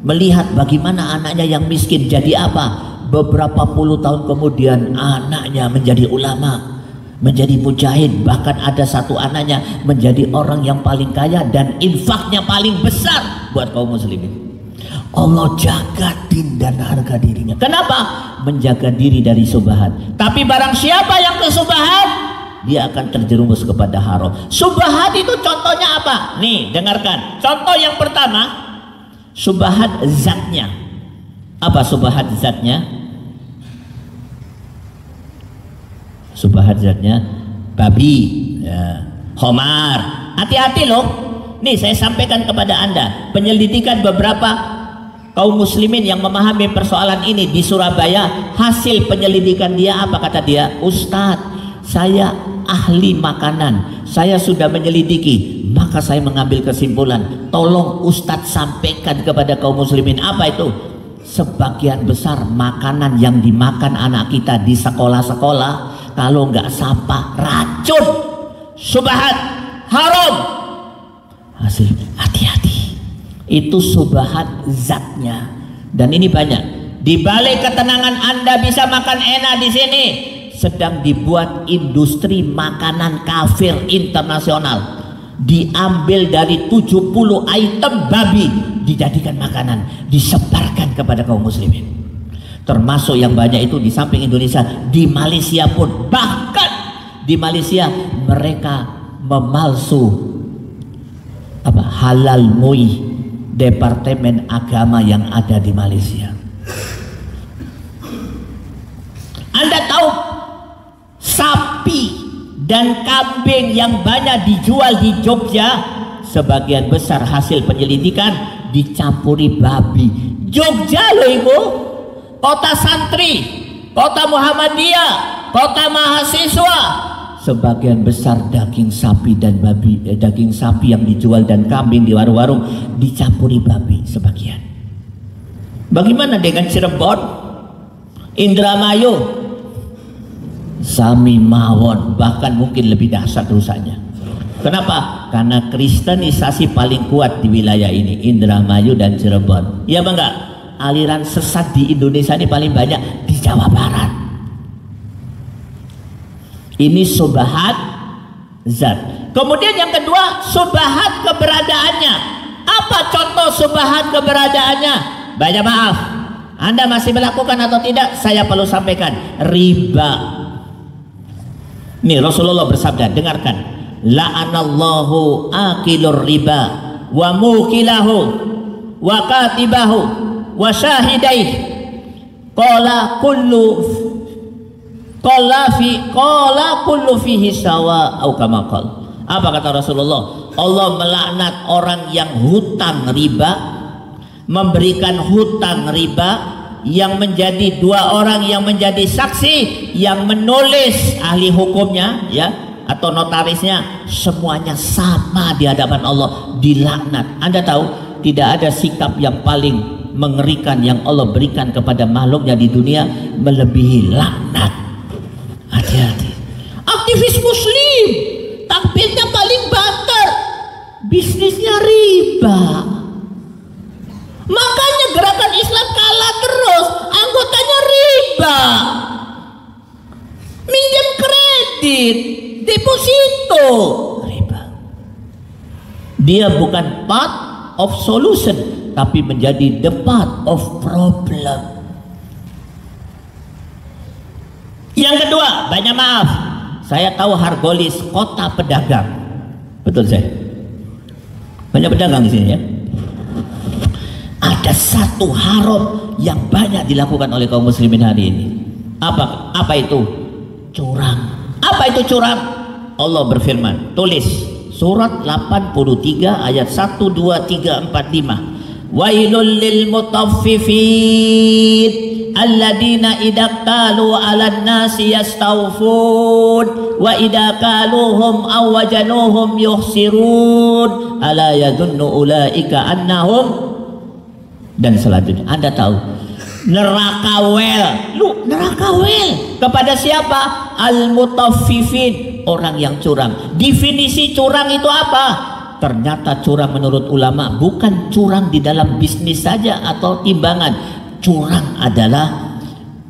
A: melihat bagaimana anaknya yang miskin jadi apa. Beberapa puluh tahun kemudian anaknya menjadi ulama, menjadi mujahid, bahkan ada satu anaknya menjadi orang yang paling kaya dan infaknya paling besar buat kaum muslimin. Allah jaga din dan harga dirinya. Kenapa? Menjaga diri dari subhat. Tapi barang siapa yang ke subhat, dia akan terjerumus kepada haram. Subhat itu contohnya apa? Nih dengarkan. Contoh yang pertama, subhat zatnya. Apa subhat zatnya? Subhat zatnya babi, ya, khomar. Hati-hati loh. Nih saya sampaikan kepada Anda penyelidikan beberapa kaum muslimin yang memahami persoalan ini di Surabaya. Hasil penyelidikan dia apa kata dia? Ustadz, saya ahli makanan, saya sudah menyelidiki, maka saya mengambil kesimpulan. Tolong Ustadz sampaikan kepada kaum muslimin. Apa itu? sebagian besar makanan yang dimakan anak kita di sekolah-sekolah kalau nggak sapa racun, syubhat, haram. Hasil hati-hati, itu syubhat zatnya. Dan ini banyak. Di balik ketenangan Anda bisa makan enak di sini, sedang dibuat industri makanan kafir internasional. Diambil dari 70 item babi, dijadikan makanan, disebarkan kepada kaum muslimin. Termasuk yang banyak itu di samping Indonesia, di Malaysia pun. Bahkan di Malaysia mereka memalsu halal MUI, Departemen Agama yang ada di Malaysia. Anda tahu sapi dan kambing yang banyak dijual di Jogja, sebagian besar hasil penyelidikan dicampuri babi. Jogja loh ibu, kota santri, kota Muhammadiyah, kota mahasiswa, sebagian besar daging sapi dan babi, daging sapi yang dijual dan kambing di warung-warung dicampuri babi sebagian. Bagaimana dengan Cirebon, Indramayu, sami mawon, bahkan mungkin lebih dahsyat rusaknya. Kenapa? Karena kristenisasi paling kuat di wilayah ini, Indramayu dan Cirebon. Ya bangga, aliran sesat di Indonesia ini paling banyak di Jawa Barat. Ini syubhat zat. Kemudian yang kedua, syubhat keberadaannya. Apa contoh syubhat keberadaannya? Banyak maaf, Anda masih melakukan atau tidak? Saya perlu sampaikan, riba. Nih Rasulullah bersabda, dengarkan, la'anallahu akilur riba wa mukilahu wa katibahu wa syahidaih qala kullu fihi sawa au kama qala. Apa kata Rasulullah? Allah melaknat orang yang hutang riba, memberikan hutang riba, yang menjadi dua orang yang menjadi saksi, yang menulis ahli hukumnya ya atau notarisnya, semuanya sama di hadapan Allah, dilaknat. Anda tahu tidak ada sikap yang paling mengerikan yang Allah berikan kepada makhluknya di dunia melebihi laknat. Hati-hati. Aktivis muslim tampilnya paling banter, bisnisnya riba. Makanya gerakan Islam kalah terus, anggotanya riba, minjem kredit, deposito, riba. Dia bukan part of solution, tapi menjadi the part of problem. Yang kedua, banyak maaf, saya tahu Hargolis kota pedagang, betul saya. Banyak pedagang di sini ya. Ada satu haram yang banyak dilakukan oleh kaum muslimin hari ini. Apa itu? Curang. Apa itu curang? Allah berfirman, tulis surat 83 ayat 1, 2, 3, 4, 5. Wailul lil mutaffifin alladzina idza qalu 'alan nasi yastawfun wa idza qaluhum aw wajanuhum yukhsirun ala yadhunnu ulaika annahum. Dan selanjutnya Anda tahu neraka wel. Neraka wel kepada siapa? Al-mutaffifin, orang yang curang. Definisi curang itu apa? Ternyata curang menurut ulama bukan curang di dalam bisnis saja atau timbangan. Curang adalah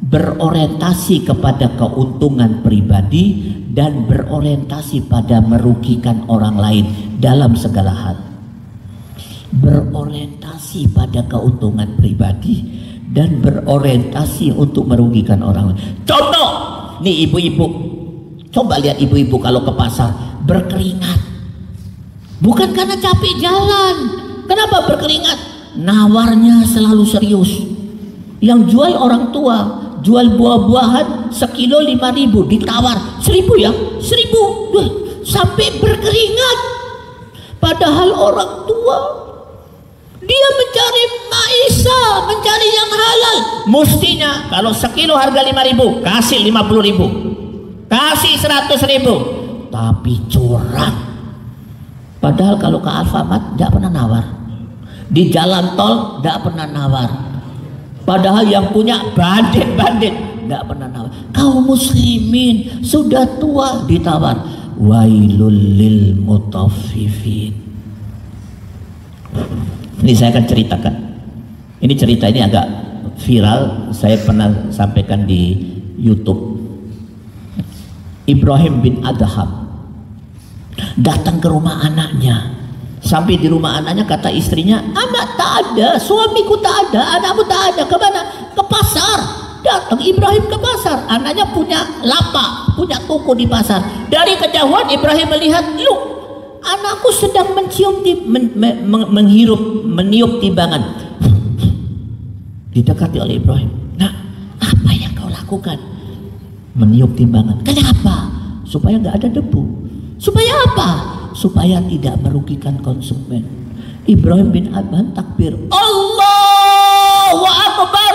A: berorientasi kepada keuntungan pribadi dan berorientasi pada merugikan orang lain dalam segala hal. Berorientasi pada keuntungan pribadi dan berorientasi untuk merugikan orang lain. Contoh, nih ibu-ibu, coba lihat ibu-ibu kalau ke pasar berkeringat, bukan karena capek jalan. Kenapa berkeringat? Nawarnya selalu serius. Yang jual orang tua, jual buah-buahan sekilo 5.000, ditawar 1.000 ya, 1.000, sampai berkeringat. Padahal orang tua dia mencari maisha, mencari yang halal. Mestinya kalau sekilo harga 5.000, kasih 50.000, kasih 100.000. Tapi curang. Padahal kalau ke Alfamart tidak pernah nawar, di jalan tol tidak pernah nawar, Padahal yang punya bandit-bandit nggak pernah nawar. Kaum muslimin sudah tua ditawar. Wailul lil mutaffifin. Ini saya akan ceritakan. Ini cerita ini agak viral. Saya pernah sampaikan di YouTube. Ibrahim bin Adham datang ke rumah anaknya. Sampai di rumah anaknya kata istrinya, anak tak ada, suamiku tak ada, anakmu tak ada. Kemana? Ke pasar. Datang Ibrahim ke pasar. Anaknya punya lapak, punya toko di pasar. Dari kejauhan Ibrahim melihat, lu, anakku sedang mencium meniup timbangan. Didekati oleh Ibrahim. Nah, apa yang kau lakukan? Meniup timbangan. Kenapa? Supaya nggak ada debu. Supaya apa? Supaya tidak merugikan konsumen. Ibrahim bin Adham takbir, Allahu Akbar.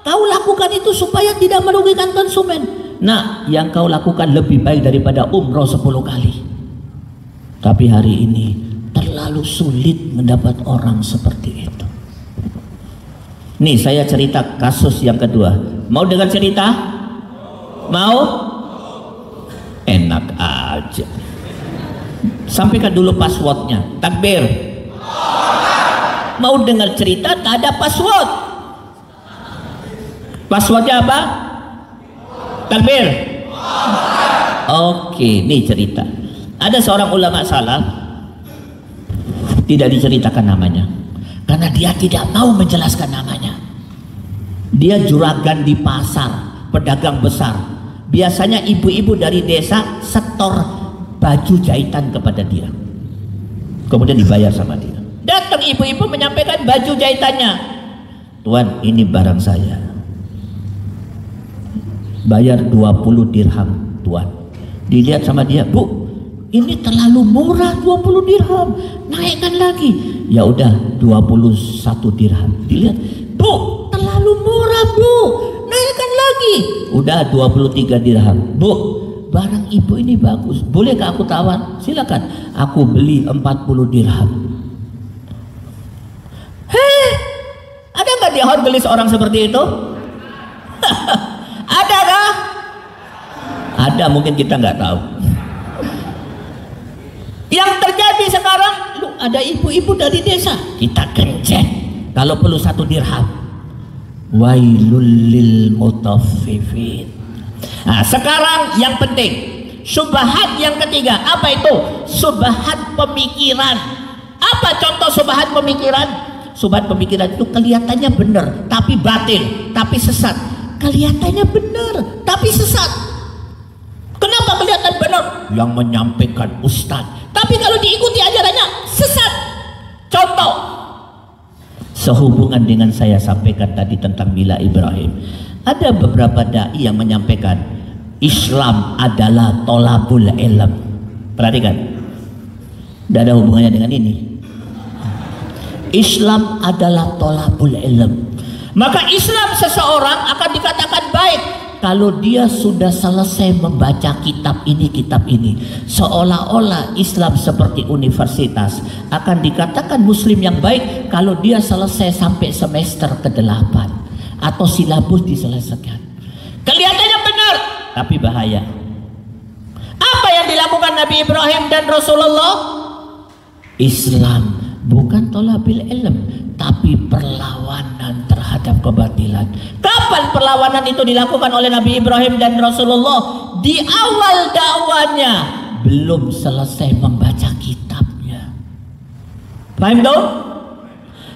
A: Kau lakukan itu supaya tidak merugikan konsumen. Nah, yang kau lakukan lebih baik daripada umroh 10 kali. Tapi hari ini terlalu sulit mendapat orang seperti itu. Nih saya cerita kasus yang kedua. Mau dengar cerita? Mau? Enak aja. Sampaikan dulu passwordnya. Takbir. Mau dengar cerita tak ada password. Passwordnya apa? Takbir. Oke, ini cerita. Ada seorang ulama salaf, tidak diceritakan namanya karena dia tidak mau menjelaskan namanya. Dia juragan di pasar, pedagang besar. Biasanya ibu-ibu dari desa setor baju jahitan kepada dia, kemudian dibayar sama dia. Datang ibu-ibu menyampaikan baju jahitannya. Tuan, ini barang saya, bayar 20 dirham tuan. Dilihat sama dia, Bu, ini terlalu murah 20 dirham, naikkan lagi. Ya udah 21 dirham. Dilihat, Bu, terlalu murah Bu, naikkan lagi. Udah 23 dirham. Bu, barang ibu ini bagus, bolehkah aku tawar? Silakan, aku beli 40 dirham. Heh, ada nggak di Hot beli seorang seperti itu? Ada kah? Ada, mungkin kita nggak tahu. Yang terjadi sekarang, lu, ada ibu-ibu dari desa, kita gencet kalau perlu 1 dirham. Wailul lil mutaffifin. Nah, sekarang yang penting, syubhat yang ketiga. Apa itu? Syubhat pemikiran. Apa contoh syubhat pemikiran? Syubhat pemikiran itu kelihatannya benar tapi batil, tapi sesat. Kelihatannya benar tapi sesat. Kenapa kelihatan benar? Yang menyampaikan ustaz, tapi kalau diikuti ajarannya sesat. Contoh, sehubungan dengan saya sampaikan tadi tentang Mila Ibrahim, ada beberapa dai yang menyampaikan Islam adalah tolabul ilm. Perhatikan, tidak ada hubungannya dengan ini. Islam adalah tolabul ilm. Maka Islam seseorang akan dikatakan baik kalau dia sudah selesai membaca kitab ini, kitab ini. Seolah-olah Islam seperti universitas. Akan dikatakan muslim yang baik kalau dia selesai sampai semester ke-8 atau silabus diselesaikan. Kelihatannya benar, tapi bahaya. Apa yang dilakukan Nabi Ibrahim dan Rasulullah? Islam bukan tolabil ilm, tapi perlawanan terhadap kebatilan. Kapan perlawanan itu dilakukan oleh Nabi Ibrahim dan Rasulullah? Di awal dakwanya, belum selesai membaca kitabnya. Paham dong?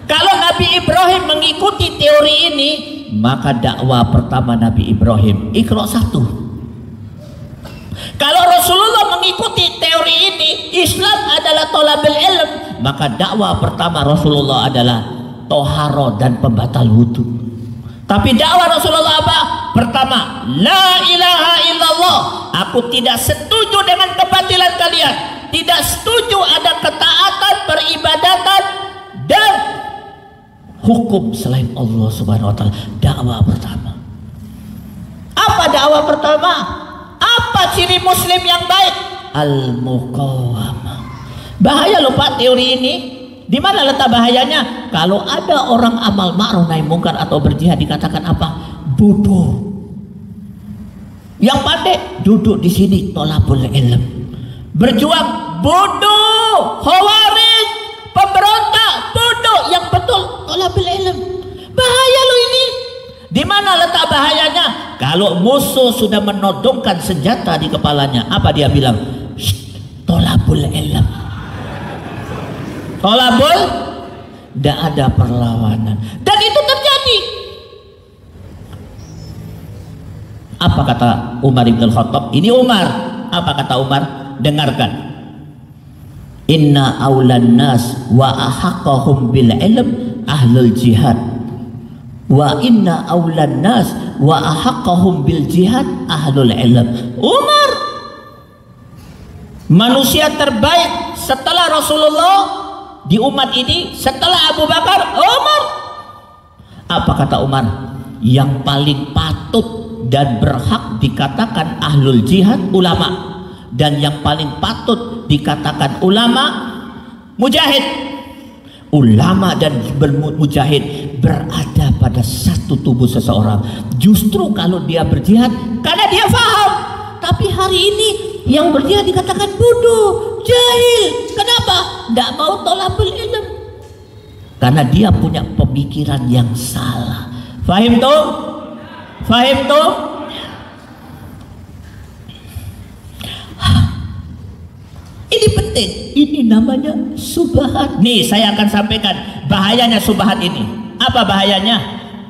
A: Kalau Nabi Ibrahim mengikuti teori ini, maka dakwah pertama Nabi Ibrahim Iqra 1. Kalau Rasulullah mengikuti teori ini, Islam adalah tolabul ilm, maka dakwah pertama Rasulullah adalah toharo dan pembatal wudhu. Tapi dakwah Rasulullah apa? Pertama, la ilaha illallah. Aku tidak setuju dengan kebatilan kalian, tidak setuju ada ketaatan, peribadatan dan hukum selain Allah Subhanahu wa taala. Dakwah pertama. Apa dakwah pertama? Apa ciri muslim yang baik? Al-muqawamah. Bahaya loh Pak teori ini. Di mana letak bahayanya? Kalau ada orang amal ma'ruf nahi mungkar atau berjihad dikatakan apa? Bodoh. Yang pandai duduk di sini tolabul ilm. Berjuang bodoh. Khawarij, pemberontak bodoh. Yang betul tolabul ilm. Bahaya lo ini. Di mana letak bahayanya? Kalau musuh sudah menodongkan senjata di kepalanya, apa dia bilang? Tolabul ilm. Tolabul, tidak ada perlawanan. Dan itu terjadi. Apa kata Umar ibn al-Khattab? Ini Umar. Apa kata Umar? Dengarkan. Inna awlan nas wa ahaqqahum bil ilm ahlul jihad. Wa inna awlan nas wa ahaqqahum bil jihad ahlul ilm. Umar, manusia terbaik setelah Rasulullah di umat ini, setelah Abu Bakar, Umar. Apa kata Umar? Yang paling patut dan berhak dikatakan ahlul jihad ulama, dan yang paling patut dikatakan ulama mujahid. Ulama dan mujahid berada pada satu tubuh seseorang. Justru kalau dia berjihad karena dia faham. Tapi hari ini yang berjihad dikatakan bodoh, jahil. Kenapa? Tidak mau tolabul ilm. Karena dia punya pemikiran yang salah. Fahim tuh? Fahim tuh? Ini penting. Ini namanya subhat. Nih saya akan sampaikan bahayanya subhat ini. Apa bahayanya?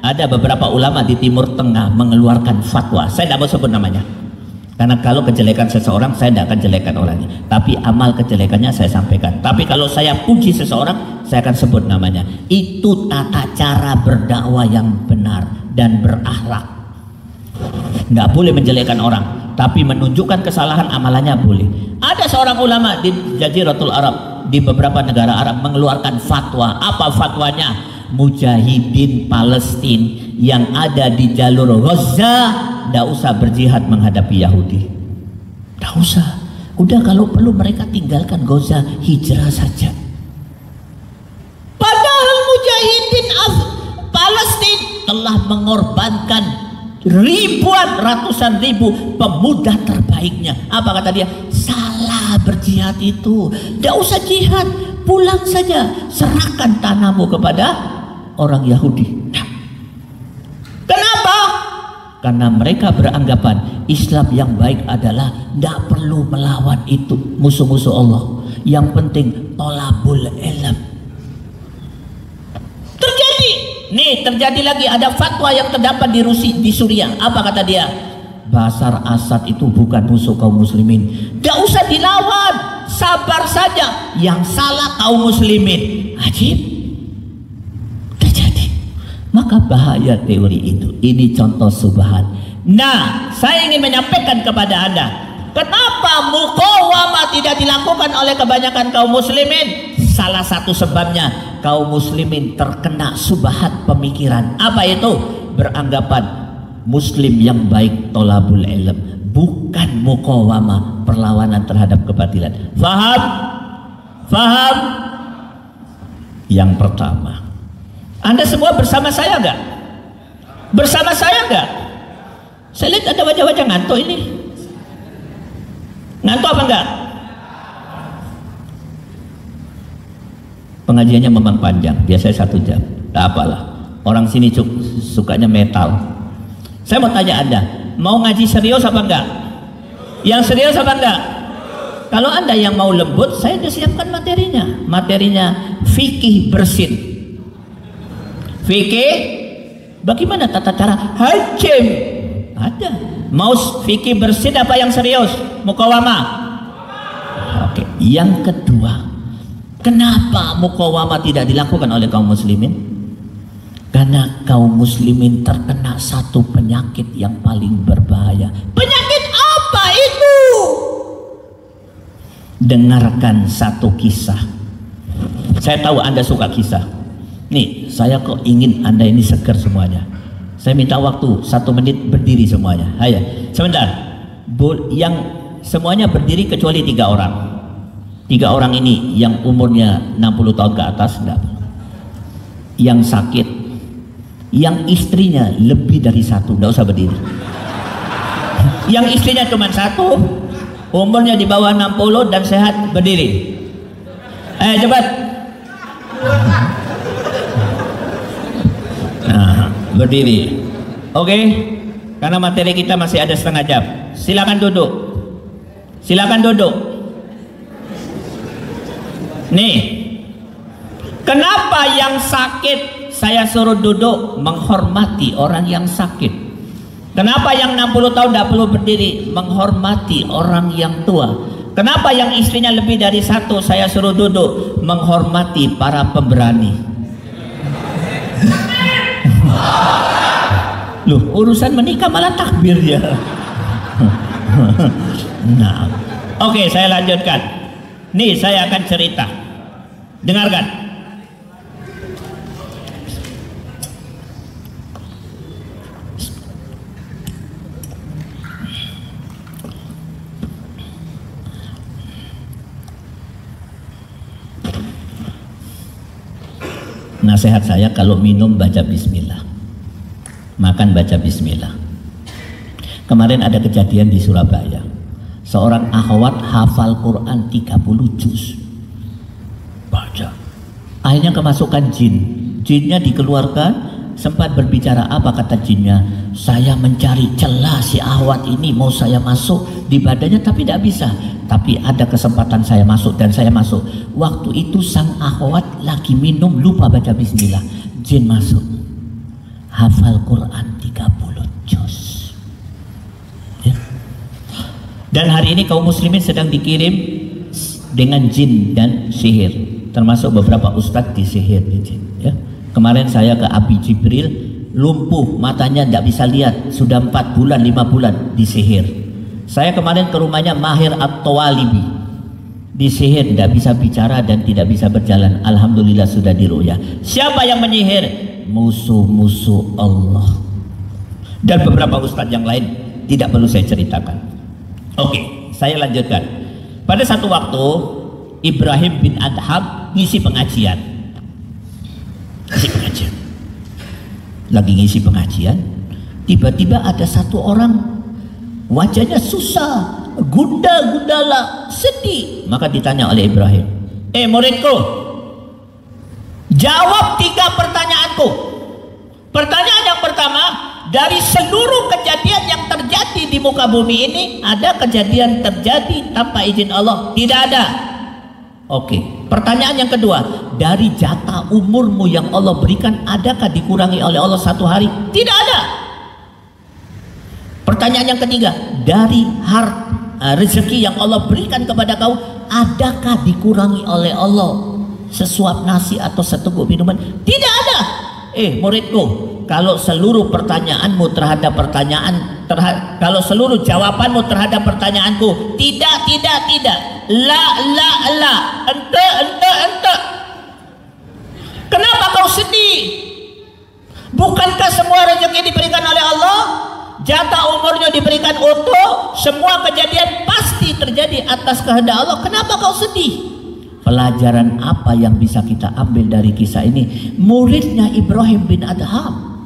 A: Ada beberapa ulama di Timur Tengah mengeluarkan fatwa. Saya tidak mau sebut namanya. Karena kalau kejelekan seseorang saya tidak akan jelekan orangnya. Tapi amal kejelekannya saya sampaikan. Tapi kalau saya puji seseorang saya akan sebut namanya. Itu tata cara berdakwah yang benar dan berakhlak. Nggak boleh menjelekan orang, tapi menunjukkan kesalahan amalannya boleh. Ada seorang ulama di Jaziratul Arab, di beberapa negara Arab mengeluarkan fatwa. Apa fatwanya? Mujahidin Palestina yang ada di jalur Gaza tidak usah berjihad menghadapi Yahudi. Tidak usah. Udah kalau perlu mereka tinggalkan Gaza, hijrah saja. Padahal mujahidin Palestina telah mengorbankan ribuan, ratusan ribu pemuda terbaiknya. Apa kata dia? Salah berjihad itu. Tidak usah jihad, pulang saja, serahkan tanahmu kepada orang Yahudi. Nah, kenapa? Karena mereka beranggapan Islam yang baik adalah tidak perlu melawan itu musuh-musuh Allah. Yang penting tolabul ilm. Nih terjadi lagi, ada fatwa yang terdapat di Suriah. Apa kata dia? Bashar Assad itu bukan musuh kaum muslimin. Tidak usah dilawan, sabar saja. Yang salah kaum muslimin. Ajib. Terjadi. Maka bahaya teori itu. Ini contoh subhat. Nah, saya ingin menyampaikan kepada Anda, kenapa muqawamah tidak dilakukan oleh kebanyakan kaum muslimin? Salah satu sebabnya kaum muslimin terkena subhat pemikiran. Apa itu? Beranggapan muslim yang baik tolabul ilm, bukan muqawamah, perlawanan terhadap kebatilan. Faham? Faham? Yang pertama, Anda semua bersama saya enggak? Bersama saya enggak? Saya lihat ada wajah-wajah ngantuk ini. Ngantuk apa enggak? Pengajiannya memang panjang, biasanya 1 jam. Tak apalah, orang sini sukanya metal. Saya mau tanya Anda, mau ngaji serius apa enggak? Yang serius apa enggak? Kalau Anda yang mau lembut, saya sudah siapkan materinya. Materinya fikih bersin. Fikih, bagaimana tata cara hakim? Ada. Mau fikih bersin apa yang serius? Muqawamah. Oke. Yang kedua, kenapa muqawamah tidak dilakukan oleh kaum muslimin? Karena kaum muslimin terkena satu penyakit yang paling berbahaya. Penyakit apa itu? Dengarkan satu kisah. Saya tahu Anda suka kisah. Nih, saya kok ingin Anda ini seger semuanya. Saya minta waktu 1 menit berdiri semuanya. Ayo, sebentar. Yang semuanya berdiri kecuali 3 orang. 3 orang ini yang umurnya 60 tahun ke atas, enggak, yang sakit, yang istrinya lebih dari 1, enggak usah berdiri. Yang istrinya cuma 1, umurnya di bawah 60 dan sehat, berdiri. Cepat. Nah, berdiri. Oke, karena materi kita masih ada setengah jam. Silakan duduk. Silakan duduk. Nih, kenapa yang sakit saya suruh duduk? Menghormati orang yang sakit. Kenapa yang 60 tahun tidak perlu berdiri? Menghormati orang yang tua. Kenapa yang istrinya lebih dari 1 saya suruh duduk? Menghormati para pemberani. Loh, urusan menikah malah takbir ya. Nah, oke, saya lanjutkan. Nih, saya akan cerita. Dengarkan. Nasihat saya, kalau minum baca bismillah, makan baca bismillah. Kemarin ada kejadian di Surabaya. Seorang akhwat hafal Quran 30 juz. Baca. Akhirnya kemasukan jin. Jinnya dikeluarkan, sempat berbicara, apa kata jinnya? Saya mencari celah si akhwat ini, mau saya masuk di badannya tapi tidak bisa. Tapi ada kesempatan saya masuk dan saya masuk. Waktu itu sang akhwat lagi minum, lupa baca bismillah. Jin masuk. Hafal Quran 30 juz. Ya. Dan hari ini kaum muslimin sedang dikirim dengan jin dan sihir, termasuk beberapa ustadz disihir di jin. Ya. Kemarin saya ke Abi Jibril, lumpuh, matanya tidak bisa lihat, sudah 4 bulan 5 bulan disihir. Saya kemarin ke rumahnya Mahir At-Tawalibi, disihir, tidak bisa bicara dan tidak bisa berjalan. Alhamdulillah sudah diru'yah. Siapa yang menyihir? Musuh-musuh Allah. Dan beberapa ustadz yang lain tidak perlu saya ceritakan. Oke, saya lanjutkan. Pada satu waktu Ibrahim bin Adham ngisi pengajian. Lagi ngisi pengajian, tiba-tiba ada satu orang wajahnya susah, gunda-gundala, sedih. Maka ditanya oleh Ibrahim, muridku, jawab 3 pertanyaanku. Pertanyaan yang pertama, dari seluruh kejadian yang terjadi di muka bumi ini, ada kejadian terjadi tanpa izin Allah? Tidak ada. Oke. Pertanyaan yang kedua, dari jatah umurmu yang Allah berikan, adakah dikurangi oleh Allah 1 hari? Tidak ada. Pertanyaan yang ketiga, dari rezeki yang Allah berikan kepada kau, adakah dikurangi oleh Allah sesuap nasi atau seteguk minuman? Tidak ada. Muridku, kalau seluruh pertanyaanmu terhadap kalau seluruh jawabanmu terhadap pertanyaanku tidak, la, ente, kenapa kau sedih? Bukankah semua rezeki diberikan oleh Allah? Jatah umurnya diberikan utuh, semua kejadian pasti terjadi atas kehendak Allah. Kenapa kau sedih? Pelajaran apa yang bisa kita ambil dari kisah ini? Muridnya Ibrahim bin Adham,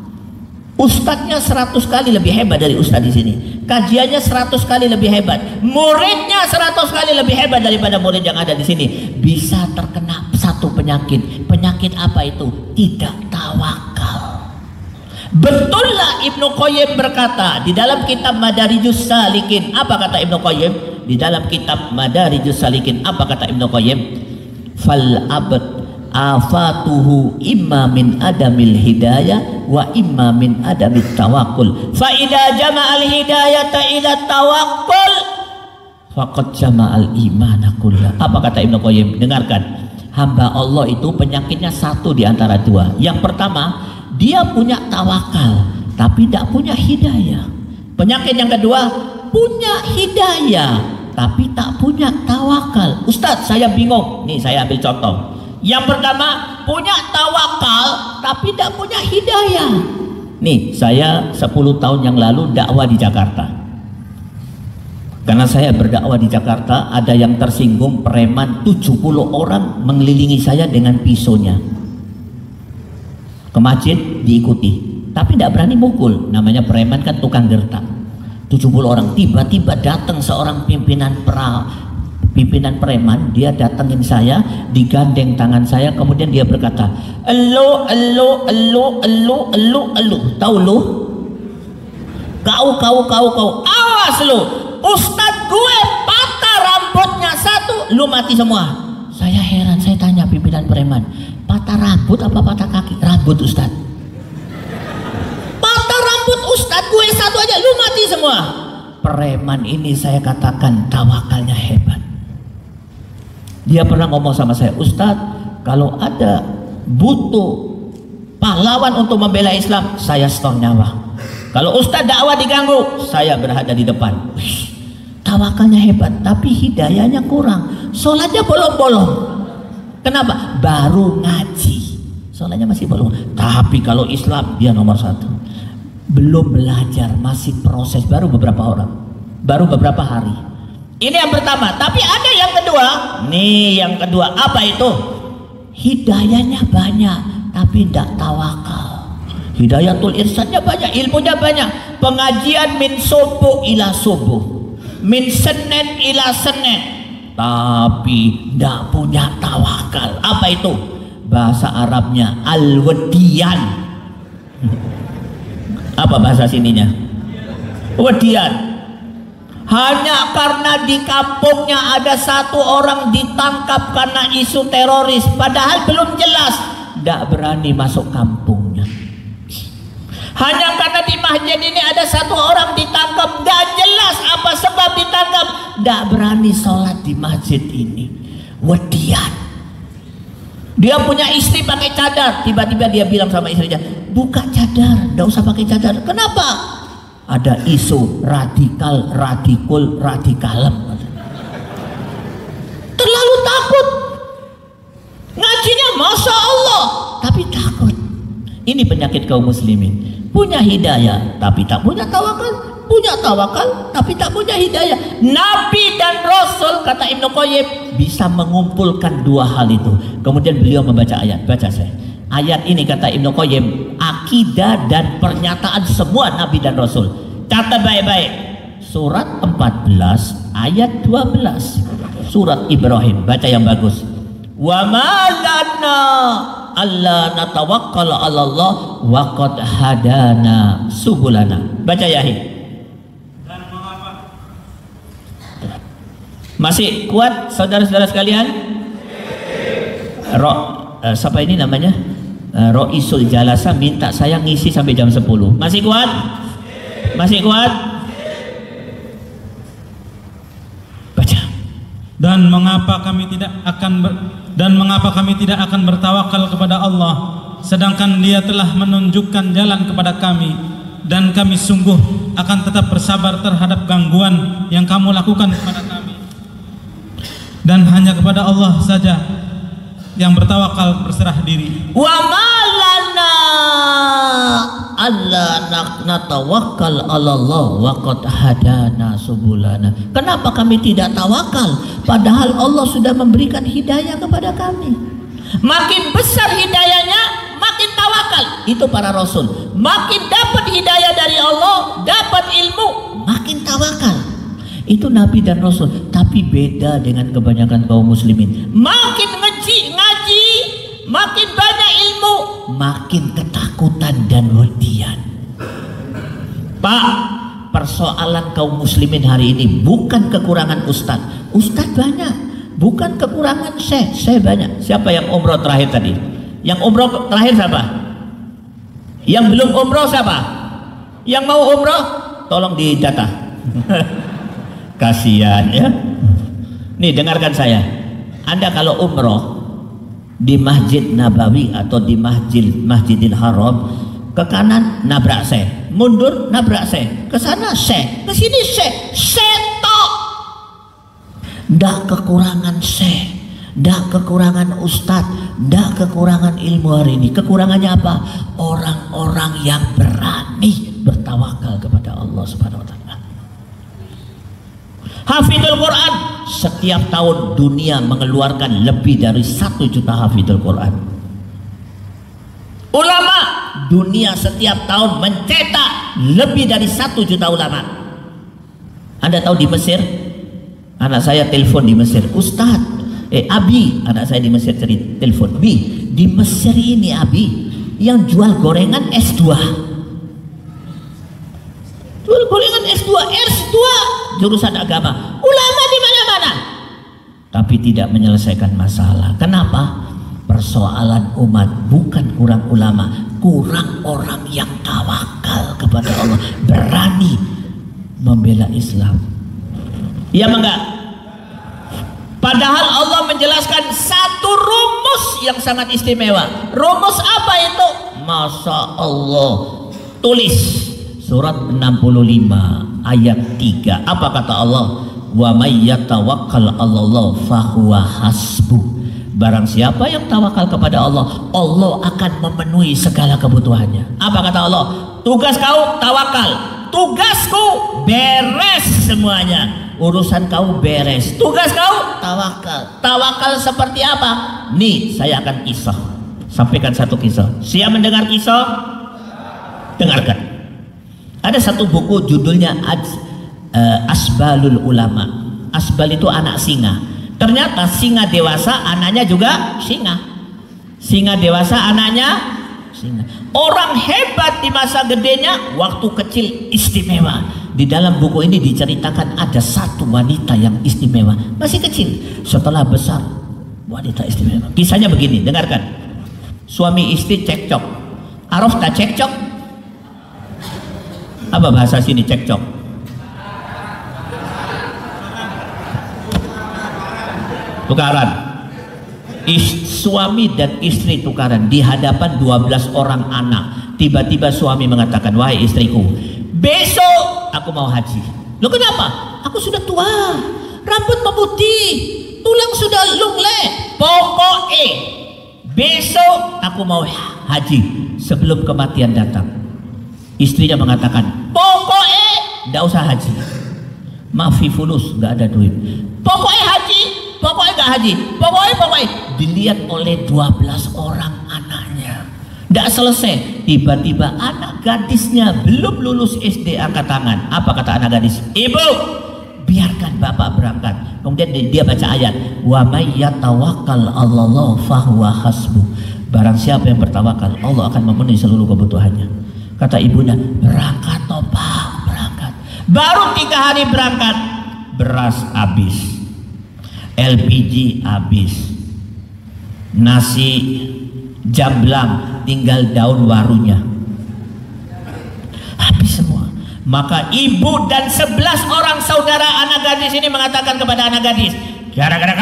A: ustadznya 100 kali lebih hebat dari ustadz di sini. Kajiannya 100 kali lebih hebat. Muridnya 100 kali lebih hebat daripada murid yang ada di sini. Bisa terkena satu penyakit. Penyakit apa itu? Tidak tawakal. Betullah Ibnu Qayyim berkata di dalam kitab Madarijus Salikin. Apa kata Ibnu Qayyim? Di dalam kitab Madarijus Salikin, apa kata Ibnu Qayyim? Fal abad afatuhu imma min adamil hidayah wa imma min adamit tawakkul. Fa idza jama'al hidayata ila tawakkul faqad jama'al imana kullah. Apa kata Ibnu Qayyim? Dengarkan. Hamba Allah itu penyakitnya 1 di antara 2. Yang pertama, dia punya tawakal tapi tidak punya hidayah. Penyakit yang kedua, punya hidayah tapi tak punya tawakal. Ustadz, saya bingung. Nih, saya ambil contoh. Yang pertama, punya tawakal tapi tidak punya hidayah. Nih, saya 10 tahun yang lalu dakwah di Jakarta. Karena saya berdakwah di Jakarta, ada yang tersinggung, preman 70 orang mengelilingi saya dengan pisaunya. Ke masjid diikuti, tapi tidak berani mukul. Namanya preman kan tukang gertak. 70 orang, tiba-tiba datang seorang pimpinan preman, dia datengin saya, digandeng tangan saya, kemudian dia berkata, elu, tahu lu? Kau, awas lu, Ustadz gue patah rambutnya satu, lu mati semua. Saya heran, saya tanya pimpinan preman, patah rambut apa patah kaki? Rambut Ustadz. Patah rambut Ustadz gue satu aja, lu mati semua. Preman ini saya katakan tawakalnya hebat. Dia pernah ngomong sama saya, Ustadz, kalau ada butuh pahlawan untuk membela Islam, saya setor nyawa. Kalau Ustadz dakwah diganggu, saya berada di depan. Wih, tawakalnya hebat, tapi hidayahnya kurang. Sholatnya bolong-bolong. Kenapa? Baru ngaji, sholatnya masih bolong. Tapi kalau Islam, dia nomor satu. Belum belajar, masih proses, baru beberapa orang, baru beberapa hari. Ini yang pertama. Tapi ada yang kedua. Nih yang kedua, apa itu? Hidayahnya banyak, tapi tidak tawakal. Hidayatul irsyadnya banyak, ilmunya banyak. Pengajian min subuh ila subuh, min Senin ila Senin, tapi tidak punya tawakal. Apa itu? Bahasa Arabnya al-wadiyan. Apa bahasa sininya? Wadiyan. Hanya karena di kampungnya ada satu orang ditangkap karena isu teroris, padahal belum jelas, tidak berani masuk kampungnya. Hanya karena di masjid ini ada satu orang ditangkap, tidak jelas apa sebab ditangkap, tidak berani sholat di masjid ini. Wadian. Dia punya istri pakai cadar, tiba-tiba dia bilang sama istrinya, buka cadar, tidak usah pakai cadar. Kenapa? Ada isu radikalem. Terlalu takut. Ngajinya Masya Allah, tapi takut. Ini penyakit kaum muslimin. Punya hidayah tapi tak punya tawakal, punya tawakal tapi tak punya hidayah. Nabi dan Rasul, kata Ibnu Qayyim, bisa mengumpulkan dua hal itu. Kemudian beliau membaca ayat. Baca saya ayat ini, kata Ibnu Qayyim, akidah dan pernyataan semua Nabi dan Rasul. Catat baik-baik, surat 14 ayat 12, surat Ibrahim. Baca yang bagus. Wa malana alla natawakkal 'ala Allah wa qad hadana subulana. Baca ya.
C: Dan mengapa?
A: Masih kuat saudara-saudara sekalian? Siapa ini namanya? Roisul Jalasa minta saya ngisi sampai jam 10. Masih kuat? Masih kuat? Baca.
C: Dan mengapa kami tidak akan bertawakal kepada Allah, sedangkan Dia telah menunjukkan jalan kepada kami, dan kami sungguh akan tetap bersabar terhadap gangguan yang kamu lakukan kepada kami. Dan hanya kepada Allah saja yang bertawakal berserah diri.
A: Wa malana alla natawakkal 'ala Allah wa qad hadana subulana. Kenapa kami tidak tawakal padahal Allah sudah memberikan hidayah kepada kami? Makin besar hidayahnya, makin tawakal. Itu para rasul. Makin dapat hidayah dari Allah, dapat ilmu, makin tawakal. Itu Nabi dan Rasul. Tapi beda dengan kebanyakan kaum muslimin. Makin ngaji, makin banyak ilmu, makin ketakutan dan wedian. Pak, persoalan kaum muslimin hari ini bukan kekurangan ustadz. Ustadz banyak, bukan kekurangan syekh banyak. Siapa yang umroh terakhir tadi? Yang umroh terakhir siapa? Yang belum umroh siapa? Yang mau umroh tolong didata. Kasihan ya. Nih dengarkan saya. Anda kalau umroh di Masjid Nabawi atau di Masjidil Haram, ke kanan nabrak syekh, mundur nabrak syekh, ke sana syekh, ke sini syekh tok. Ndak kekurangan syekh, ndak kekurangan ustadz, ndak kekurangan ilmu hari ini. Kekurangannya apa? Orang-orang yang berani bertawakal kepada Allah Subhanahu wa taala. Hafidul Quran. Setiap tahun dunia mengeluarkan lebih dari 1 juta hafidul Quran. Ulama, dunia setiap tahun mencetak lebih dari 1 juta ulama. Anda tahu di Mesir, anak saya telepon di Mesir, Ustadz, Abi, anak saya di Mesir telepon, Bi, di Mesir ini Abi, yang jual gorengan S2, jual gorengan S2, jurusan agama, ulama di mana-mana, tapi tidak menyelesaikan masalah. Kenapa? Persoalan umat bukan kurang ulama, kurang orang yang tawakal kepada Allah, berani membela Islam. Iya enggak? Padahal Allah menjelaskan satu rumus yang sangat istimewa. Rumus apa itu? Masya Allah. Tulis surat 65 ayat 3. Apa kata Allah? Wa may yatawakkal 'alallah fahuwa hasbuh. Barang siapa yang tawakal kepada Allah, Allah akan memenuhi segala kebutuhannya. Apa kata Allah? Tugas kau tawakal, tugasku beres semuanya. Urusan kau beres, tugas kau tawakal. Tawakal seperti apa? Nih, saya akan kisah. Sampaikan satu kisah. Siap mendengar kisah? Dengarkan. Ada satu buku judulnya Asbalul Ulama. Asbal itu anak singa. Ternyata singa dewasa anaknya juga singa. Singa dewasa anaknya singa. Orang hebat di masa gedenya, waktu kecil istimewa. Di dalam buku ini diceritakan ada satu wanita yang istimewa, masih kecil, setelah besar wanita istimewa. Kisahnya begini, dengarkan. Suami istri cekcok. Araf tak cekcok? Apa bahasa sini cekcok? Tukaran. Suami dan istri tukaran di hadapan 12 orang anak. Tiba-tiba suami mengatakan, wahai istriku, besok aku mau haji. Loh kenapa? Aku sudah tua, rambut memutih, tulang sudah lungle. Pokoknya besok aku mau haji sebelum kematian datang. Istrinya mengatakan, pokoknya tidak usah haji. Maafi fulus, nggak ada duit. Pokoknya haji, pokoknya nggak haji. Pokoknya. Dilihat oleh 12 orang anaknya. Tidak selesai, tiba-tiba anak gadisnya belum lulus SD angkat tangan. Apa kata anak gadis? Ibu, biarkan bapak berangkat. Kemudian dia baca ayat, wa may yatawakkal 'alallah fahuwa hasbuh. Barang siapa yang bertawakal, Allah akan memenuhi seluruh kebutuhannya. Kata ibunya, berangkat toh Pak, berangkat. Baru 3 hari berangkat, beras habis, LPG habis, nasi jamblang tinggal daun warunya, habis semua. Maka ibu dan 11 orang saudara anak gadis ini mengatakan kepada anak gadis, gara-gara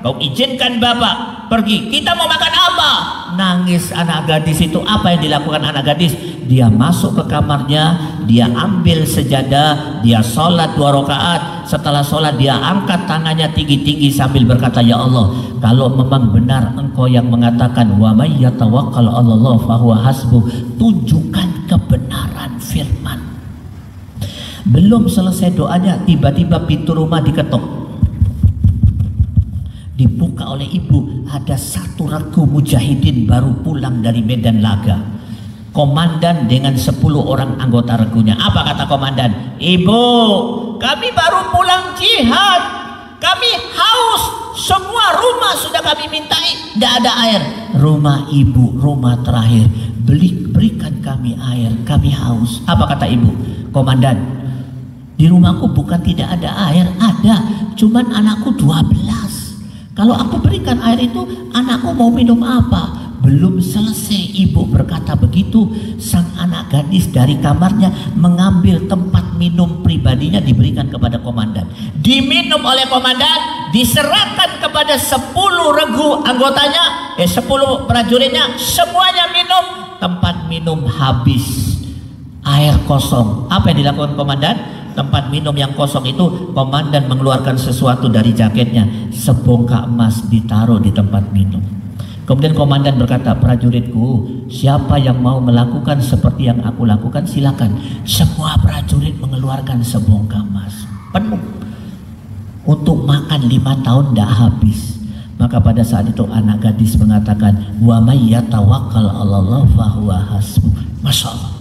A: kau izinkan bapak pergi, kita mau makan apa? Nangis anak gadis itu. Apa yang dilakukan anak gadis? Dia masuk ke kamarnya, dia ambil sejadah, dia sholat 2 rakaat. Setelah sholat dia angkat tangannya tinggi-tinggi sambil berkata, ya Allah, kalau memang benar engkau yang mengatakan wa may yatawakkal 'alallah fahuwa hasbuh, tunjukkan kebenaran firman. Belum selesai doanya, tiba-tiba pintu rumah diketuk, dibuka oleh ibu. Ada 1 regu mujahidin baru pulang dari medan laga. Komandan dengan 10 orang anggota regunya. Apa kata komandan? Ibu, kami baru pulang jihad, kami haus, semua rumah sudah kami mintai, tidak ada air. Rumah ibu, rumah terakhir, berikan kami air, kami haus. Apa kata ibu? Komandan, di rumahku bukan tidak ada air, ada, cuman anakku 12. Kalau aku berikan air itu, anakku mau minum apa? Belum selesai ibu berkata begitu, sang anak gadis dari kamarnya mengambil tempat minum pribadinya, diberikan kepada komandan. Diminum oleh komandan, diserahkan kepada 10 regu anggotanya, 10 prajuritnya, semuanya minum. Tempat minum habis, air kosong. Apa yang dilakukan komandan? Tempat minum yang kosong itu, komandan mengeluarkan sesuatu dari jaketnya, sebongkah emas ditaruh di tempat minum. Kemudian komandan berkata, prajuritku, siapa yang mau melakukan seperti yang aku lakukan, silakan. Semua prajurit mengeluarkan sebongkah emas penuh. Untuk makan 5 tahun tidak habis. Maka pada saat itu anak gadis mengatakan, wa may yatawakkal 'alallah fahuwa hasbuh. Masya Allah.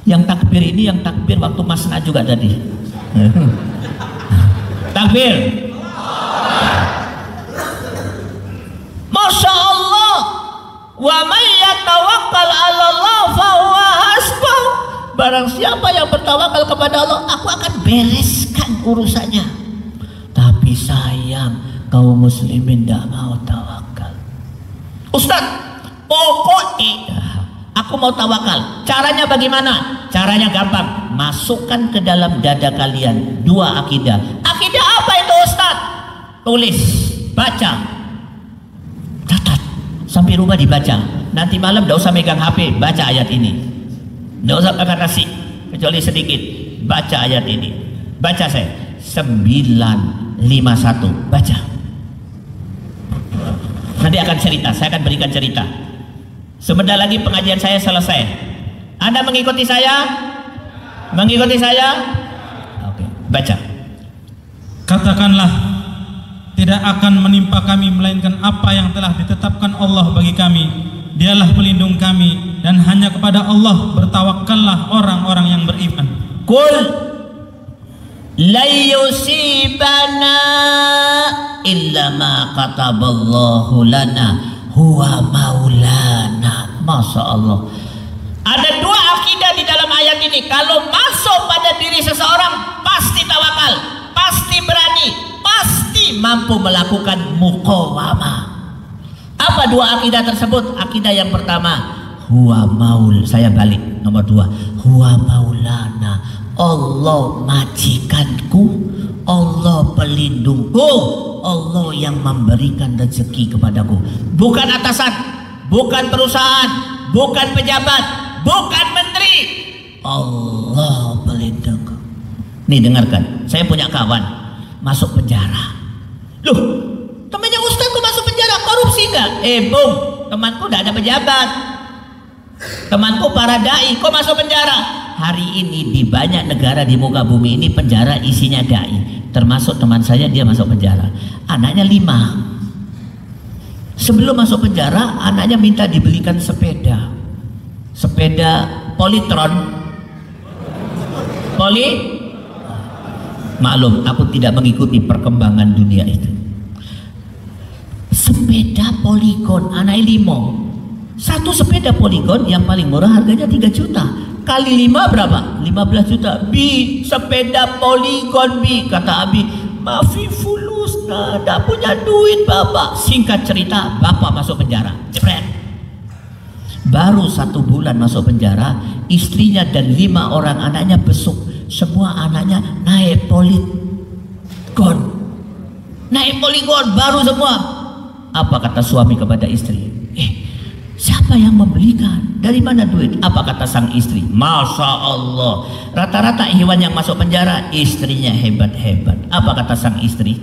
A: Yang takbir ini yang takbir waktu masna juga tadi. Takbir. Masya Allah. Wa may yatawakkal 'alallah fahuwa hasbuh. Barang siapa yang bertawakal kepada Allah, aku akan bereskan urusannya. Tapi sayang, kaum muslimin tidak mau tawakal. Ustaz, pokoknya aku mau tawakal. Caranya bagaimana? Caranya gampang. Masukkan ke dalam dada kalian 2 akidah. Akidah apa itu Ustaz? Tulis, baca, catat, sampai rumah dibaca. Nanti malam tidak usah megang HP, baca ayat ini. Tidak usah pakai nasi, kecuali sedikit. Baca ayat ini. Baca saya 951. Baca. Nanti akan cerita, saya akan berikan cerita. Sebentar lagi pengajian saya selesai. Anda mengikuti saya? Mengikuti saya? Oke, baca.
C: Katakanlah, tidak akan menimpa kami melainkan apa yang telah ditetapkan Allah bagi kami. Dialah pelindung kami, dan hanya kepada Allah bertawakkallah orang-orang yang beriman.
A: Qul la yusibana illa ma kataballahu lana huwa maulana. Masya Allah. Ada 2 akidah di dalam ayat ini. Kalau masuk pada diri seseorang, pasti tawakal, pasti berani, pasti mampu melakukan muqawamah. Apa 2 akidah tersebut? Akidah yang pertama, huwa maul. Saya balik nomor 2. Huwa maulana. Allah majikanku, Allah pelindungku, Allah yang memberikan rezeki kepadaku. Bukan atasan, bukan perusahaan, bukan pejabat, bukan menteri. Allah pelindungku. Nih dengarkan, saya punya kawan masuk penjara. Loh, temannya Ustaz kok masuk penjara, korupsi enggak? Bung, temanku enggak ada pejabat, temanku para dai, kok masuk penjara? Hari ini di banyak negara di muka bumi ini penjara isinya dai, termasuk teman saya, dia masuk penjara. Anaknya 5. Sebelum masuk penjara, anaknya minta dibelikan sepeda Polytron. Maklum, aku tidak mengikuti perkembangan dunia itu. Sepeda Polygon, anak 5. Satu sepeda Polygon yang paling murah harganya 3 juta. Kali 5 berapa? 15 juta. Bi, sepeda Polygon Bi. Kata Abi, mafi fulus, tidak punya duit bapak. Singkat cerita, bapak masuk penjara. Jepret. Baru 1 bulan masuk penjara, istrinya dan 5 orang anaknya besuk. Semua anaknya naik Polygon. Naik Polygon baru semua. Apa kata suami kepada istri? Siapa yang membelikan? Dari mana duit? Apa kata sang istri? Masya Allah, rata-rata hewan yang masuk penjara istrinya hebat-hebat. Apa kata sang istri?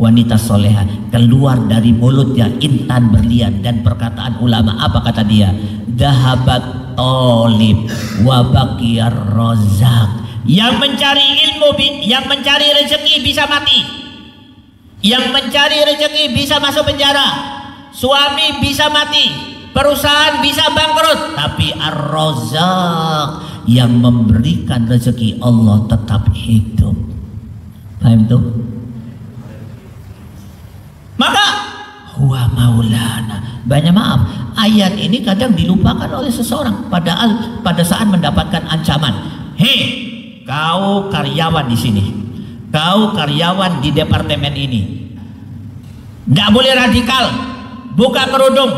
A: Wanita soleha, keluar dari mulutnya intan berlian. Dan perkataan ulama, apa kata dia? Dahabat tolib wabakiyar rozak. Yang mencari ilmu, yang mencari rezeki bisa mati, yang mencari rezeki bisa masuk penjara, suami bisa mati, perusahaan bisa bangkrut, tapi Ar-Razzaq yang memberikan rezeki Allah tetap hidup. Paham tuh? Maka huwa maulana. Banyak maaf, ayat ini kadang dilupakan oleh seseorang, padahal pada saat mendapatkan ancaman, hei kau karyawan di sini, kau karyawan di departemen ini, nggak boleh radikal, buka kerudung.